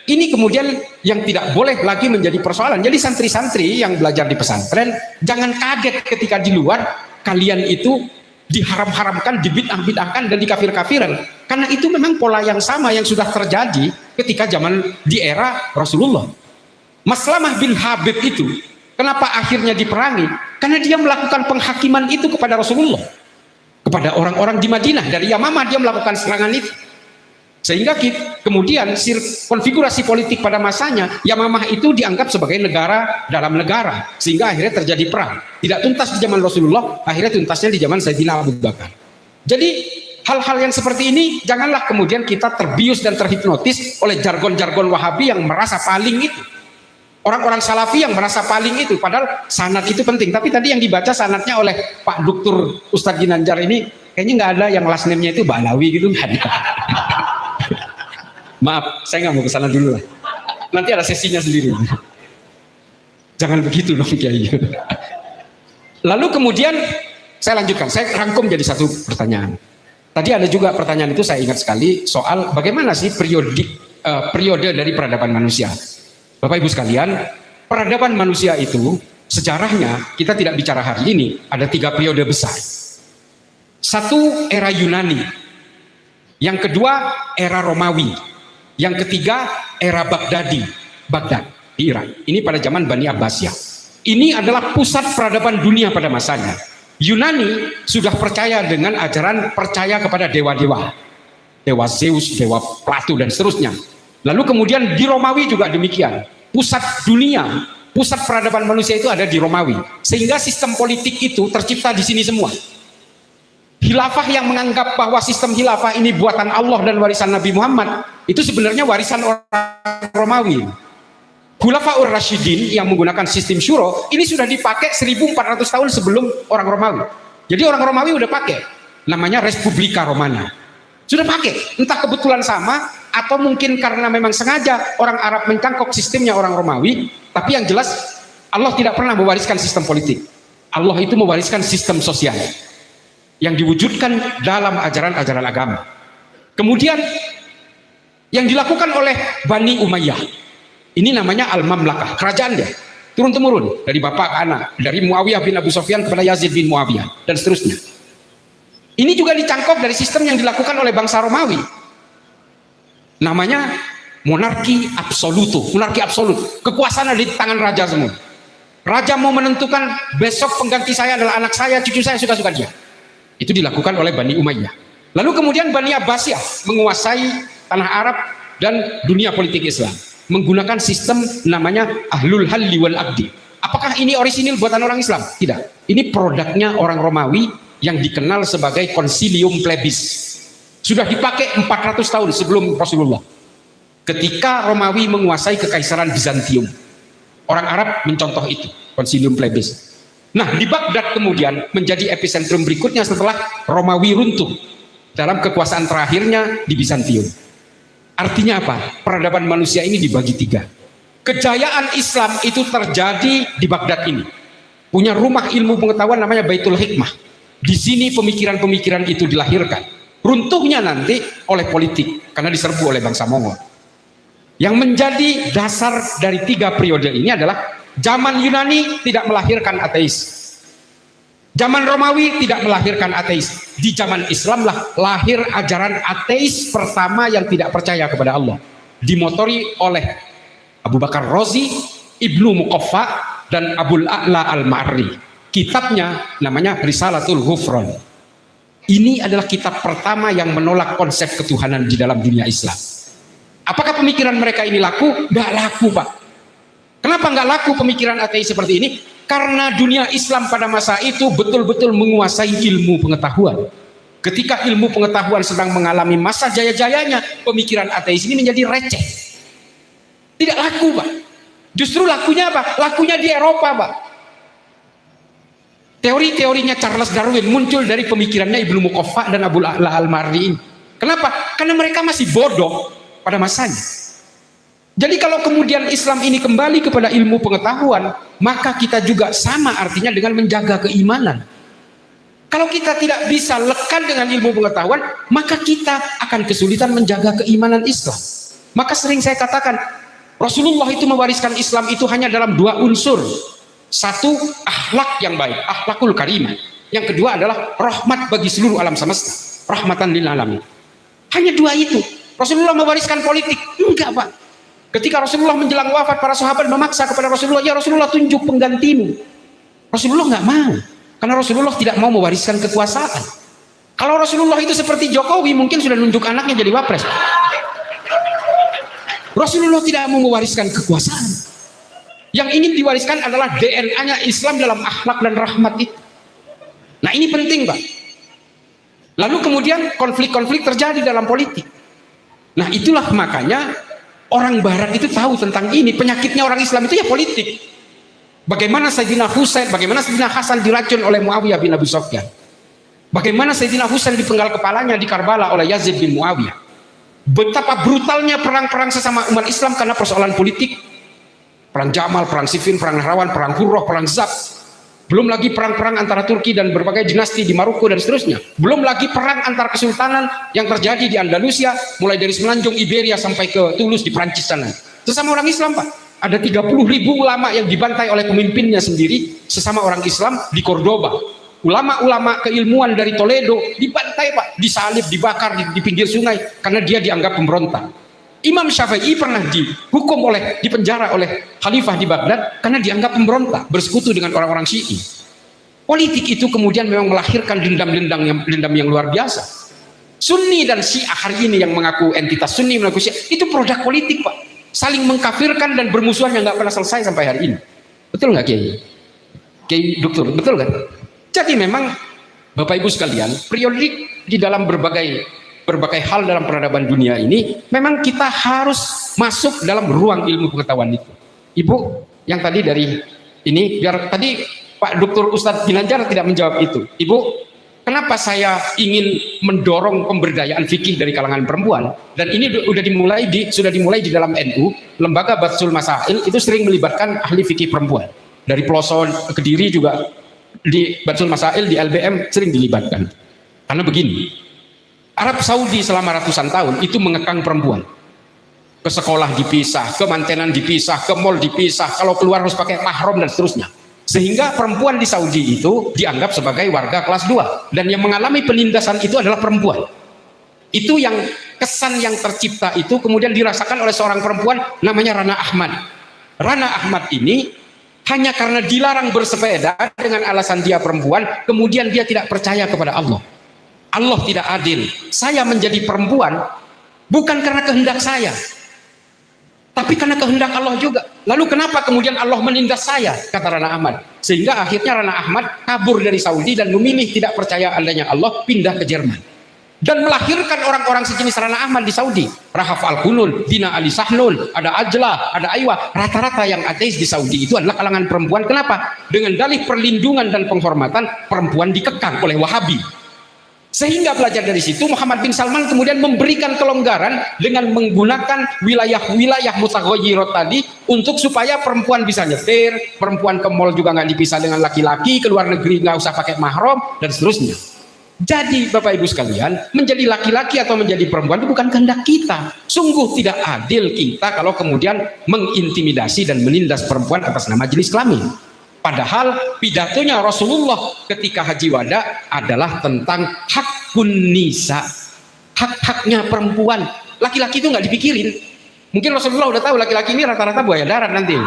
ini kemudian yang tidak boleh lagi menjadi persoalan. Jadi santri-santri yang belajar di pesantren, jangan kaget ketika di luar kalian itu diharam-haramkan, dibid'ah-bid'ahkan dan dikafir-kafiran. Karena itu memang pola yang sama yang sudah terjadi ketika zaman di era Rasulullah. Maslamah bin Habib itu kenapa akhirnya diperangi? Karena dia melakukan penghakiman itu kepada Rasulullah, kepada orang-orang di Madinah. Dari Yamamah dia melakukan serangan itu, sehingga kemudian konfigurasi politik pada masanya Yamamah itu dianggap sebagai negara dalam negara, sehingga akhirnya terjadi perang. Tidak tuntas di zaman Rasulullah, akhirnya tuntasnya di zaman Sayyidina Abu Bakar. Jadi hal-hal yang seperti ini janganlah kemudian kita terbius dan terhipnotis oleh jargon-jargon Wahabi yang merasa paling itu. Orang-orang Salafi yang merasa paling itu, padahal sanad itu penting. Tapi tadi yang dibaca sanadnya oleh Pak Dr. Ustadz Ginanjar ini, kayaknya nggak ada yang last name-nya itu Balawi gitu, nggak ada. Maaf, saya nggak mau ke sana dulu lah. Nanti ada sesinya sendiri. Jangan begitu dong Kiai. Lalu kemudian saya lanjutkan, saya rangkum jadi satu pertanyaan. Tadi ada juga pertanyaan itu saya ingat sekali soal bagaimana sih periode dari peradaban manusia. Bapak Ibu sekalian, peradaban manusia itu sejarahnya kita tidak bicara hari ini, ada 3 periode besar. Satu era Yunani, yang kedua era Romawi, yang ketiga era Baghdad di Iran. Ini pada zaman Bani Abbasiyah. Ini adalah pusat peradaban dunia pada masanya. Yunani sudah percaya dengan ajaran percaya kepada dewa-dewa, dewa Zeus, dewa Plato dan seterusnya. Lalu kemudian di Romawi juga demikian. Pusat dunia, pusat peradaban manusia itu ada di Romawi. Sehingga sistem politik itu tercipta di sini semua. Khilafah yang menganggap bahwa sistem khilafah ini buatan Allah dan warisan Nabi Muhammad, itu sebenarnya warisan orang Romawi. Khulafaur Rasyidin yang menggunakan sistem syuro ini sudah dipakai 1400 tahun sebelum orang Romawi. Jadi orang Romawi udah pakai, namanya Respublika Romana. Sudah pakai, entah kebetulan sama atau mungkin karena memang sengaja orang Arab mencangkok sistemnya orang Romawi. Tapi yang jelas Allah tidak pernah mewariskan sistem politik. Allah itu mewariskan sistem sosial yang diwujudkan dalam ajaran-ajaran agama. Kemudian yang dilakukan oleh Bani Umayyah, ini namanya Al-Mamlakah, kerajaan dia, turun-temurun dari bapak ke anak, dari Muawiyah bin Abu Sufyan kepada Yazid bin Muawiyah dan seterusnya. Ini juga dicangkok dari sistem yang dilakukan oleh bangsa Romawi, namanya monarki absoluto, monarki absolut, kekuasaan ada di tangan raja semua. Raja mau menentukan besok pengganti saya adalah anak saya, cucu saya, suka-suka dia. Itu dilakukan oleh Bani Umayyah. Lalu kemudian Bani Abbasiyah menguasai tanah Arab dan dunia politik Islam menggunakan sistem namanya Ahlul Halli wal Aqdi. Apakah ini orisinil buatan orang Islam? Tidak. Ini produknya orang Romawi yang dikenal sebagai Concilium Plebis. Sudah dipakai 400 tahun sebelum Rasulullah. Ketika Romawi menguasai kekaisaran Bizantium. Orang Arab mencontoh itu, Concilium Plebis. Nah, di Baghdad kemudian menjadi epicentrum berikutnya setelah Romawi runtuh dalam kekuasaan terakhirnya di Bizantium. Artinya apa? Peradaban manusia ini dibagi 3. Kejayaan Islam itu terjadi di Baghdad ini. Punya rumah ilmu pengetahuan namanya Baitul Hikmah. Di sini pemikiran-pemikiran itu dilahirkan. Runtuhnya nanti oleh politik karena diserbu oleh bangsa Mongol. Yang menjadi dasar dari 3 periode ini adalah zaman Yunani tidak melahirkan ateis. Zaman Romawi tidak melahirkan ateis. Di zaman Islamlah lahir ajaran ateis pertama yang tidak percaya kepada Allah. Dimotori oleh Abu Bakar Razi, Ibnu Muqaffa, dan Abul A'la Al-Ma'ri. Kitabnya namanya Risalatul Ghufran. Ini adalah kitab pertama yang menolak konsep ketuhanan di dalam dunia Islam. Apakah pemikiran mereka ini laku? Nggak laku, Pak. Kenapa nggak laku pemikiran ateis seperti ini? Karena dunia Islam pada masa itu betul-betul menguasai ilmu pengetahuan. Ketika ilmu pengetahuan sedang mengalami masa jaya-jayanya, pemikiran ateis ini menjadi receh. Tidak laku, Pak. Justru lakunya apa? Lakunya di Eropa, Pak. Teori-teorinya Charles Darwin muncul dari pemikirannya Ibnu Muqaffa dan Abul A'la Al-Ma'ri. Kenapa? Karena mereka masih bodoh pada masanya. Jadi kalau kemudian Islam ini kembali kepada ilmu pengetahuan, maka kita juga sama artinya dengan menjaga keimanan. Kalau kita tidak bisa lekat dengan ilmu pengetahuan, maka kita akan kesulitan menjaga keimanan Islam. Maka sering saya katakan, Rasulullah itu mewariskan Islam itu hanya dalam 2 unsur. Satu, akhlak yang baik, akhlakul karimah. Yang kedua adalah rahmat bagi seluruh alam semesta, rahmatan lil alamin. Hanya 2 itu. Rasulullah mewariskan politik? Enggak, Pak. Ketika Rasulullah menjelang wafat, para sahabat memaksa kepada Rasulullah, ya Rasulullah tunjuk penggantimu. Rasulullah nggak mau, karena Rasulullah tidak mau mewariskan kekuasaan. Kalau Rasulullah itu seperti Jokowi, mungkin sudah nunjuk anaknya jadi wapres. Rasulullah tidak mau mewariskan kekuasaan. Yang ingin diwariskan adalah DNA-nya Islam dalam akhlak dan rahmat itu. Nah ini penting, Pak. Lalu kemudian konflik-konflik terjadi dalam politik. Nah itulah makanya orang Barat itu tahu tentang ini. Penyakitnya orang Islam itu ya politik. Bagaimana Sayyidina Husain, bagaimana Sayyidina Hasan diracun oleh Muawiyah bin Abu Sufyan. Bagaimana Sayyidina Husain dipenggal kepalanya di Karbala oleh Yazid bin Muawiyah. Betapa brutalnya perang-perang sesama umat Islam karena persoalan politik. Perang Jamal, perang Siffin, perang Nahrawan, perang Hurrah, perang Zab. Belum lagi perang-perang antara Turki dan berbagai dinasti di Maroko dan seterusnya. Belum lagi perang antar kesultanan yang terjadi di Andalusia, mulai dari semenanjung Iberia sampai ke Toulouse di Prancis sana. Sesama orang Islam, Pak. Ada 30.000 ulama yang dibantai oleh pemimpinnya sendiri, sesama orang Islam di Cordoba. Ulama-ulama keilmuan dari Toledo dibantai, Pak, disalib, dibakar di pinggir sungai karena dia dianggap pemberontak. Imam Syafi'i pernah dipenjara oleh khalifah di Baghdad karena dianggap pemberontak, bersekutu dengan orang-orang Syi'i. Politik itu kemudian memang melahirkan dendam yang luar biasa. Sunni dan Syiah hari ini yang mengaku entitas Sunni, mengaku Syiah, itu produk politik, Pak. Saling mengkafirkan dan bermusuhan yang nggak pernah selesai sampai hari ini. Betul nggak, Kiai? Kiai Dokter, betul kan? Jadi memang Bapak Ibu sekalian, periodik di dalam berbagai hal dalam peradaban dunia ini, memang kita harus masuk dalam ruang ilmu pengetahuan itu. Ibu yang tadi dari ini, biar tadi Pak Dr. Ustadz Ginanjar tidak menjawab itu. Ibu, kenapa saya ingin mendorong pemberdayaan fikih dari kalangan perempuan? Dan ini sudah dimulai di dalam NU, lembaga Batsul Masail itu sering melibatkan ahli fikih perempuan. Dari Pelosok, Kediri juga di Batsul Masail, di LBM sering dilibatkan. Karena begini, Arab Saudi selama ratusan tahun itu mengekang perempuan. Ke sekolah dipisah, ke mantenan dipisah, ke mall dipisah, kalau keluar harus pakai mahram dan seterusnya. Sehingga perempuan di Saudi itu dianggap sebagai warga kelas 2. Dan yang mengalami penindasan itu adalah perempuan. Itu yang kesan yang tercipta itu kemudian dirasakan oleh seorang perempuan namanya Rana Ahmad. Rana Ahmad ini hanya karena dilarang bersepeda dengan alasan dia perempuan, kemudian dia tidak percaya kepada Allah. Allah tidak adil. Saya menjadi perempuan bukan karena kehendak saya, tapi karena kehendak Allah juga. Lalu kenapa kemudian Allah menindas saya, kata Rana Ahmad. Sehingga akhirnya Rana Ahmad kabur dari Saudi dan memilih tidak percaya adanya Allah, pindah ke Jerman. Dan melahirkan orang-orang sejenis Rana Ahmad di Saudi. Rahaf Al-Qunun, Dina Ali Sahnun, ada Ajlah, ada Aywa. Rata-rata yang ateis di Saudi itu adalah kalangan perempuan. Kenapa? Dengan dalih perlindungan dan penghormatan, perempuan dikekang oleh Wahabi. Sehingga belajar dari situ, Muhammad bin Salman kemudian memberikan kelonggaran dengan menggunakan wilayah-wilayah mutaghayyirat tadi untuk supaya perempuan bisa nyetir, perempuan ke mall juga nggak dipisah dengan laki-laki, ke luar negeri nggak usah pakai mahram dan seterusnya. Jadi Bapak Ibu sekalian, menjadi laki-laki atau menjadi perempuan itu bukan kehendak kita. Sungguh tidak adil kita kalau kemudian mengintimidasi dan menindas perempuan atas nama jenis kelamin. Padahal pidatonya Rasulullah ketika haji wada adalah tentang hakun nisa, hak-haknya perempuan. Laki-laki itu nggak dipikirin. Mungkin Rasulullah udah tahu laki-laki ini rata-rata buaya darat nanti.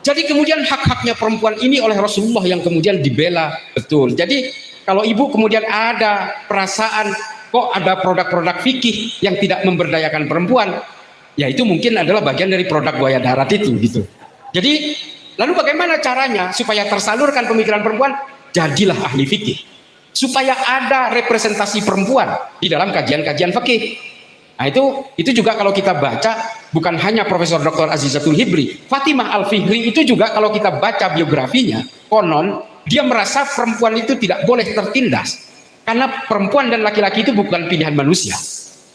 Jadi kemudian hak-haknya perempuan ini oleh Rasulullah yang kemudian dibela betul. Jadi kalau ibu kemudian ada perasaan kok ada produk-produk fikih yang tidak memberdayakan perempuan, ya itu mungkin adalah bagian dari produk buaya darat itu gitu. Jadi lalu bagaimana caranya supaya tersalurkan pemikiran perempuan? Jadilah ahli fikih. Supaya ada representasi perempuan di dalam kajian-kajian fikih. Nah itu juga kalau kita baca, bukan hanya Profesor Dr. Azizatul Hibri, Fatimah Al-Fihri itu juga kalau kita baca biografinya, konon dia merasa perempuan itu tidak boleh tertindas. Karena perempuan dan laki-laki itu bukan pilihan manusia.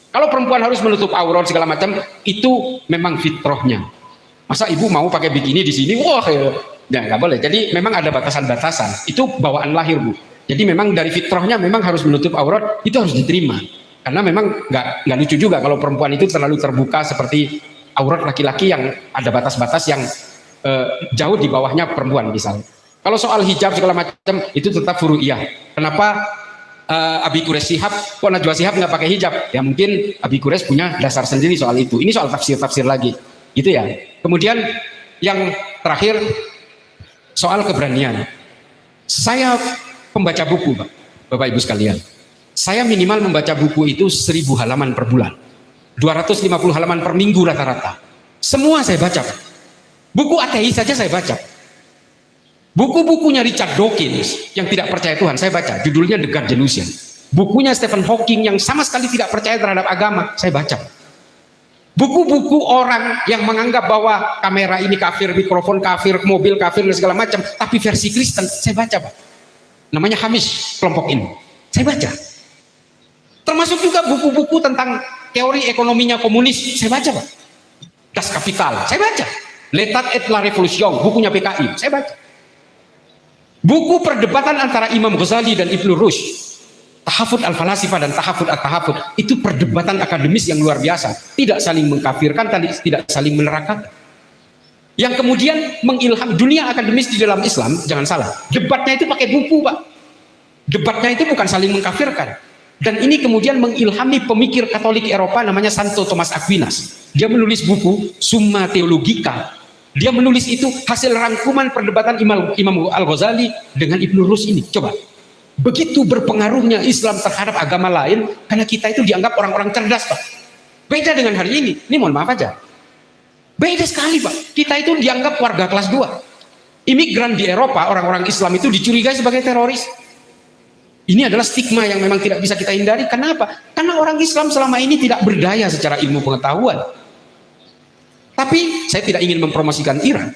Kalau perempuan harus menutup aurat segala macam, itu memang fitrahnya. Masa ibu mau pakai bikini di sini? Wah, ya nggak boleh. Jadi memang ada batasan-batasan. Itu bawaan lahir, Bu. Jadi memang dari fitrahnya memang harus menutup aurat, itu harus diterima. Karena memang nggak lucu juga kalau perempuan itu terlalu terbuka seperti aurat laki-laki yang ada batas-batas yang jauh di bawahnya perempuan misalnya. Kalau soal hijab segala macam itu tetap furu'iyah. Kenapa Abi Quraisy Shihab, kok Najwa Shihab nggak pakai hijab? Ya mungkin Abi Quraisy punya dasar sendiri soal itu. Ini soal tafsir-tafsir lagi. Gitu ya. Kemudian yang terakhir soal keberanian. Saya pembaca buku, Bapak Ibu sekalian. Saya minimal membaca buku itu 1000 halaman per bulan. 250 halaman per minggu rata-rata. Semua saya baca, Pak. Buku ateis saja saya baca. Buku-bukunya Richard Dawkins yang tidak percaya Tuhan saya baca. Judulnya The God Delusion. Bukunya Stephen Hawking yang sama sekali tidak percaya terhadap agama saya baca. Buku-buku orang yang menganggap bahwa kamera ini kafir, mikrofon kafir, mobil kafir dan segala macam, tapi versi Kristen saya baca, Pak. Namanya Hamish kelompok ini. Saya baca. Termasuk juga buku-buku tentang teori ekonominya komunis saya baca, Pak. Das Kapital saya baca. L'État et la Révolution bukunya PKI saya baca. Buku perdebatan antara Imam Ghazali dan Ibnu Rushd, Tahafud al-Falasifah dan Tahafud at-Tahafud, itu perdebatan akademis yang luar biasa, tidak saling mengkafirkan, tidak saling menerakakan, yang kemudian mengilham dunia akademis di dalam Islam. Jangan salah, debatnya itu pakai buku, Pak. Debatnya itu bukan saling mengkafirkan. Dan ini kemudian mengilhami pemikir Katolik Eropa namanya Santo Thomas Aquinas. Dia menulis buku Summa Theologica. Dia menulis itu hasil rangkuman perdebatan Imam Al-Ghazali dengan Ibnu Rushd ini. Coba, begitu berpengaruhnya Islam terhadap agama lain, karena kita itu dianggap orang-orang cerdas, Pak. Beda dengan hari ini. Ini mohon maaf aja, beda sekali, Pak. Kita itu dianggap warga kelas 2. Imigran di Eropa, orang-orang Islam itu dicurigai sebagai teroris. Ini adalah stigma yang memang tidak bisa kita hindari. Kenapa? Karena orang Islam selama ini tidak berdaya secara ilmu pengetahuan. Tapi saya tidak ingin mempromosikan Iran.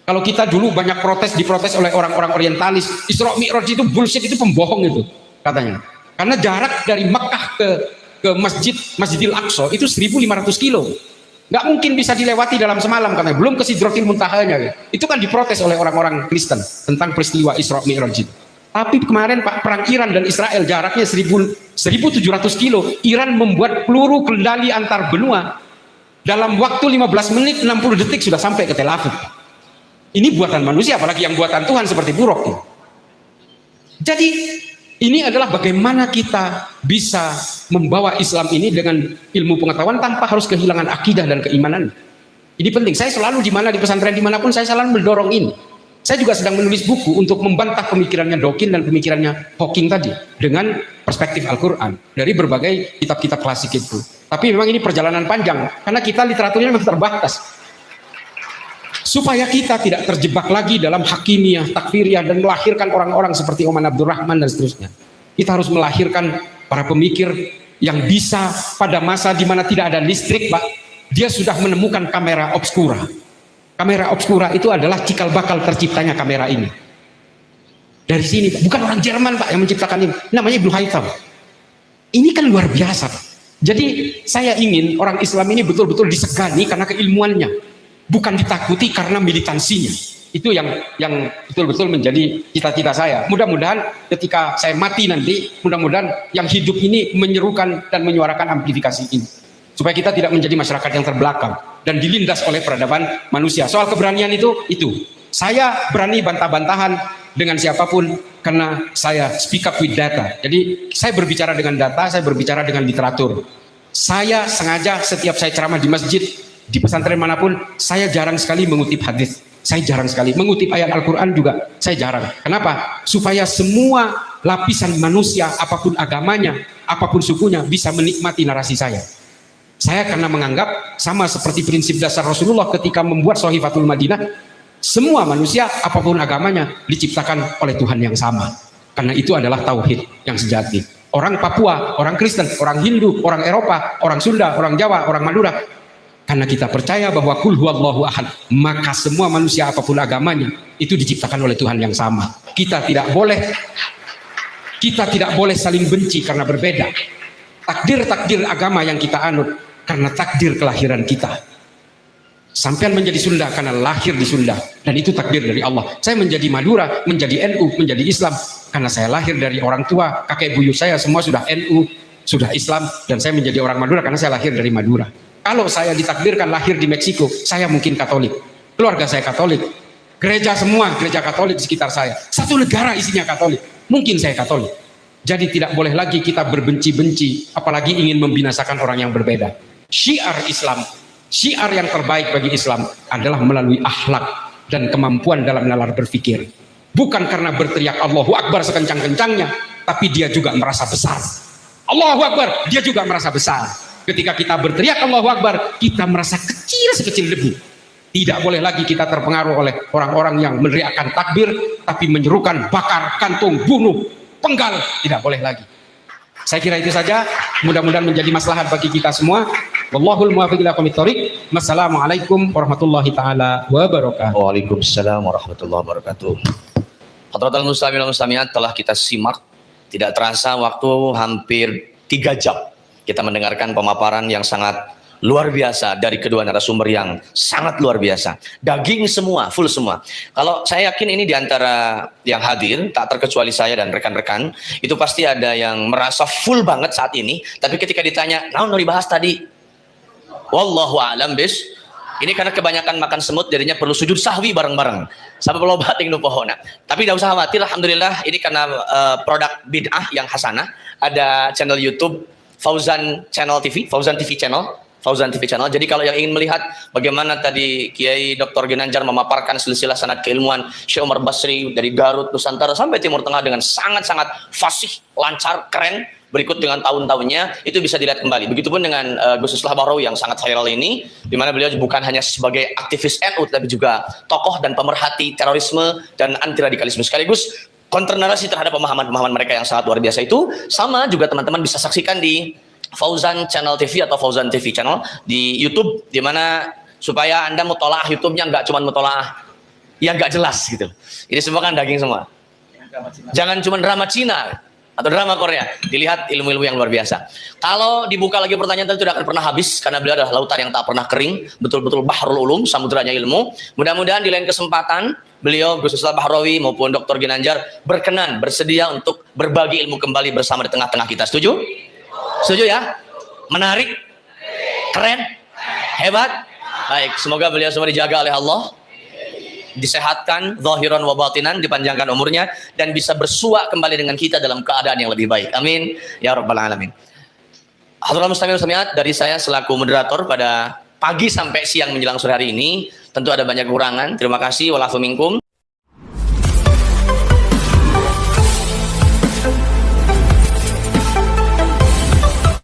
Kalau kita dulu banyak diprotes oleh orang-orang orientalis, Isra Mi'raj itu bullshit, itu pembohong itu katanya. Karena jarak dari Mekah ke Masjidil Aqsa itu 1.500 kilo. Nggak mungkin bisa dilewati dalam semalam katanya. Belum ke Sidratil Muntahanya. Itu kan diprotes oleh orang-orang Kristen tentang peristiwa Isra Mi'raj itu. Tapi kemarin Pak, perang Iran dan Israel jaraknya 1.700 kilo. Iran membuat peluru kendali antar benua. Dalam waktu 15 menit 60 detik sudah sampai ke Tel Aviv. Ini buatan manusia, apalagi yang buatan Tuhan seperti buruk. Jadi ini adalah bagaimana kita bisa membawa Islam ini dengan ilmu pengetahuan tanpa harus kehilangan akidah dan keimanan. Ini penting. Saya selalu di pesantren dimanapun saya selalu mendorong ini. Saya juga sedang menulis buku untuk membantah pemikirannya Dawkins dan pemikirannya Hawking tadi dengan perspektif Al-Quran dari berbagai kitab-kitab klasik itu. Tapi memang ini perjalanan panjang karena kita literaturnya memang terbatas. Supaya kita tidak terjebak lagi dalam hakimiyah, takfiriyah dan melahirkan orang-orang seperti Oman Abdurrahman dan seterusnya. Kita harus melahirkan para pemikir yang bisa pada masa di mana tidak ada listrik, Pak, dia sudah menemukan kamera obscura. Kamera obscura itu adalah cikal bakal terciptanya kamera ini. Dari sini, Pak. Bukan orang Jerman, Pak, yang menciptakan ini. Namanya Ibnu Haytham. Ini kan luar biasa, Pak. Jadi saya ingin orang Islam ini betul-betul disegani karena keilmuannya, bukan ditakuti karena militansinya. Itu yang betul-betul menjadi cita-cita saya. Mudah-mudahan ketika saya mati nanti, mudah-mudahan yang hidup ini menyerukan dan menyuarakan amplifikasi ini. Supaya kita tidak menjadi masyarakat yang terbelakang dan dilindas oleh peradaban manusia. Soal keberanian itu. Saya berani bantah-bantahan dengan siapapun karena saya speak up with data. Jadi saya berbicara dengan data, saya berbicara dengan literatur. Saya sengaja setiap saya ceramah di masjid, di pesantren manapun, saya jarang sekali mengutip hadis. Saya jarang sekali mengutip ayat Al-Quran juga. Saya jarang. Kenapa? Supaya semua lapisan manusia, apapun agamanya, apapun sukunya, bisa menikmati narasi saya. Saya karena menganggap sama seperti prinsip dasar Rasulullah ketika membuat Sahifatul Madinah, semua manusia apapun agamanya diciptakan oleh Tuhan yang sama. Karena itu adalah tauhid yang sejati. Orang Papua, orang Kristen, orang Hindu, orang Eropa, orang Sunda, orang Jawa, orang Madura, karena kita percaya bahwa kul huwallahu ahad, maka semua manusia apapun agamanya itu diciptakan oleh Tuhan yang sama. Kita tidak boleh saling benci karena berbeda. Takdir agama yang kita anut karena takdir kelahiran kita. Sampean menjadi Sunda karena lahir di Sunda, dan itu takdir dari Allah. Saya menjadi Madura, menjadi NU, menjadi Islam karena saya lahir dari orang tua, kakek buyut saya semua sudah NU, sudah Islam, dan saya menjadi orang Madura karena saya lahir dari Madura. Kalau saya ditakdirkan lahir di Meksiko, saya mungkin Katolik. Keluarga saya Katolik. Gereja Katolik di sekitar saya. Satu negara isinya Katolik. Mungkin saya Katolik. Jadi tidak boleh lagi kita berbenci-benci, apalagi ingin membinasakan orang yang berbeda. Syiar Islam, syiar yang terbaik bagi Islam adalah melalui akhlak dan kemampuan dalam nalar berpikir. Bukan karena berteriak Allahu Akbar sekencang-kencangnya, tapi dia juga merasa besar. Allahu Akbar, dia juga merasa besar. Ketika kita berteriak Allahu Akbar, kita merasa kecil sekecil debu. Tidak boleh lagi kita terpengaruh oleh orang-orang yang meneriakkan takbir, tapi menyerukan bakar, kantung, bunuh, penggal. Tidak boleh lagi. Saya kira itu saja. Mudah-mudahan menjadi maslahat bagi kita semua. Wallahul muwaffiq ila aqwamit thoriq. Wassalamualaikum warahmatullahi taala wabarakatuh. Waalaikumsalam warahmatullahi wabarakatuh. Hadratul muslimin wal muslimat, telah kita simak tidak terasa waktu hampir 3 jam kita mendengarkan pemaparan yang sangat luar biasa dari kedua narasumber yang sangat luar biasa. Daging semua, full semua. Kalau saya yakin ini diantara yang hadir, tak terkecuali saya dan rekan-rekan, itu pasti ada yang merasa full banget saat ini. Tapi ketika ditanya, naon mau dibahas tadi? Wallahu a'lam bis. Ini karena kebanyakan makan semut, jadinya perlu sujud sahwi bareng-bareng. Sampai perlu bating nu pohona. Tapi tidak usah khawatir, alhamdulillah ini karena produk bid'ah yang hasanah. Ada channel YouTube Fauzan Channel TV, Fauzan TV Channel. Fauzan TV Channel. Jadi kalau yang ingin melihat bagaimana tadi Kiai Dr. Ginanjar memaparkan silsilah sanad keilmuan Syekh Umar Basri dari Garut, Nusantara sampai Timur Tengah dengan sangat-sangat fasih, lancar, keren, berikut dengan tahun-tahunnya, itu bisa dilihat kembali. Begitupun dengan Gus Islah Bahrawi yang sangat viral ini, di mana beliau bukan hanya sebagai aktivis NU, tapi juga tokoh dan pemerhati terorisme dan anti radikalisme sekaligus kontrnarasi terhadap pemahaman-pemahaman mereka yang sangat luar biasa itu. Sama juga teman-teman bisa saksikan di Fauzan Channel TV atau Fauzan TV Channel di YouTube, di mana supaya Anda mutolaah YouTube-nya nggak cuma mutolaah yang nggak jelas gitu. Ini semua kan daging semua. Jangan cuma drama Cina atau drama Korea, dilihat ilmu-ilmu yang luar biasa. Kalau dibuka lagi pertanyaan tentu tidak akan pernah habis karena beliau adalah lautan yang tak pernah kering, betul-betul bahrul ulum, samudranya ilmu. Mudah-mudahan di lain kesempatan beliau Gus Islah Bahrawi maupun Dr. Ginanjar berkenan bersedia untuk berbagi ilmu kembali bersama di tengah-tengah kita. Setuju? Setuju ya? Menarik? Keren? Hebat? Baik, semoga beliau semua dijaga oleh Allah, disehatkan zahiran wa batinan, dipanjangkan umurnya dan bisa bersua kembali dengan kita dalam keadaan yang lebih baik. Amin ya rabbal alamin. Hadirin muslimin muslimat, dari saya selaku moderator pada pagi sampai siang menjelang sore hari ini tentu ada banyak kekurangan. Terima kasih walafu minkum.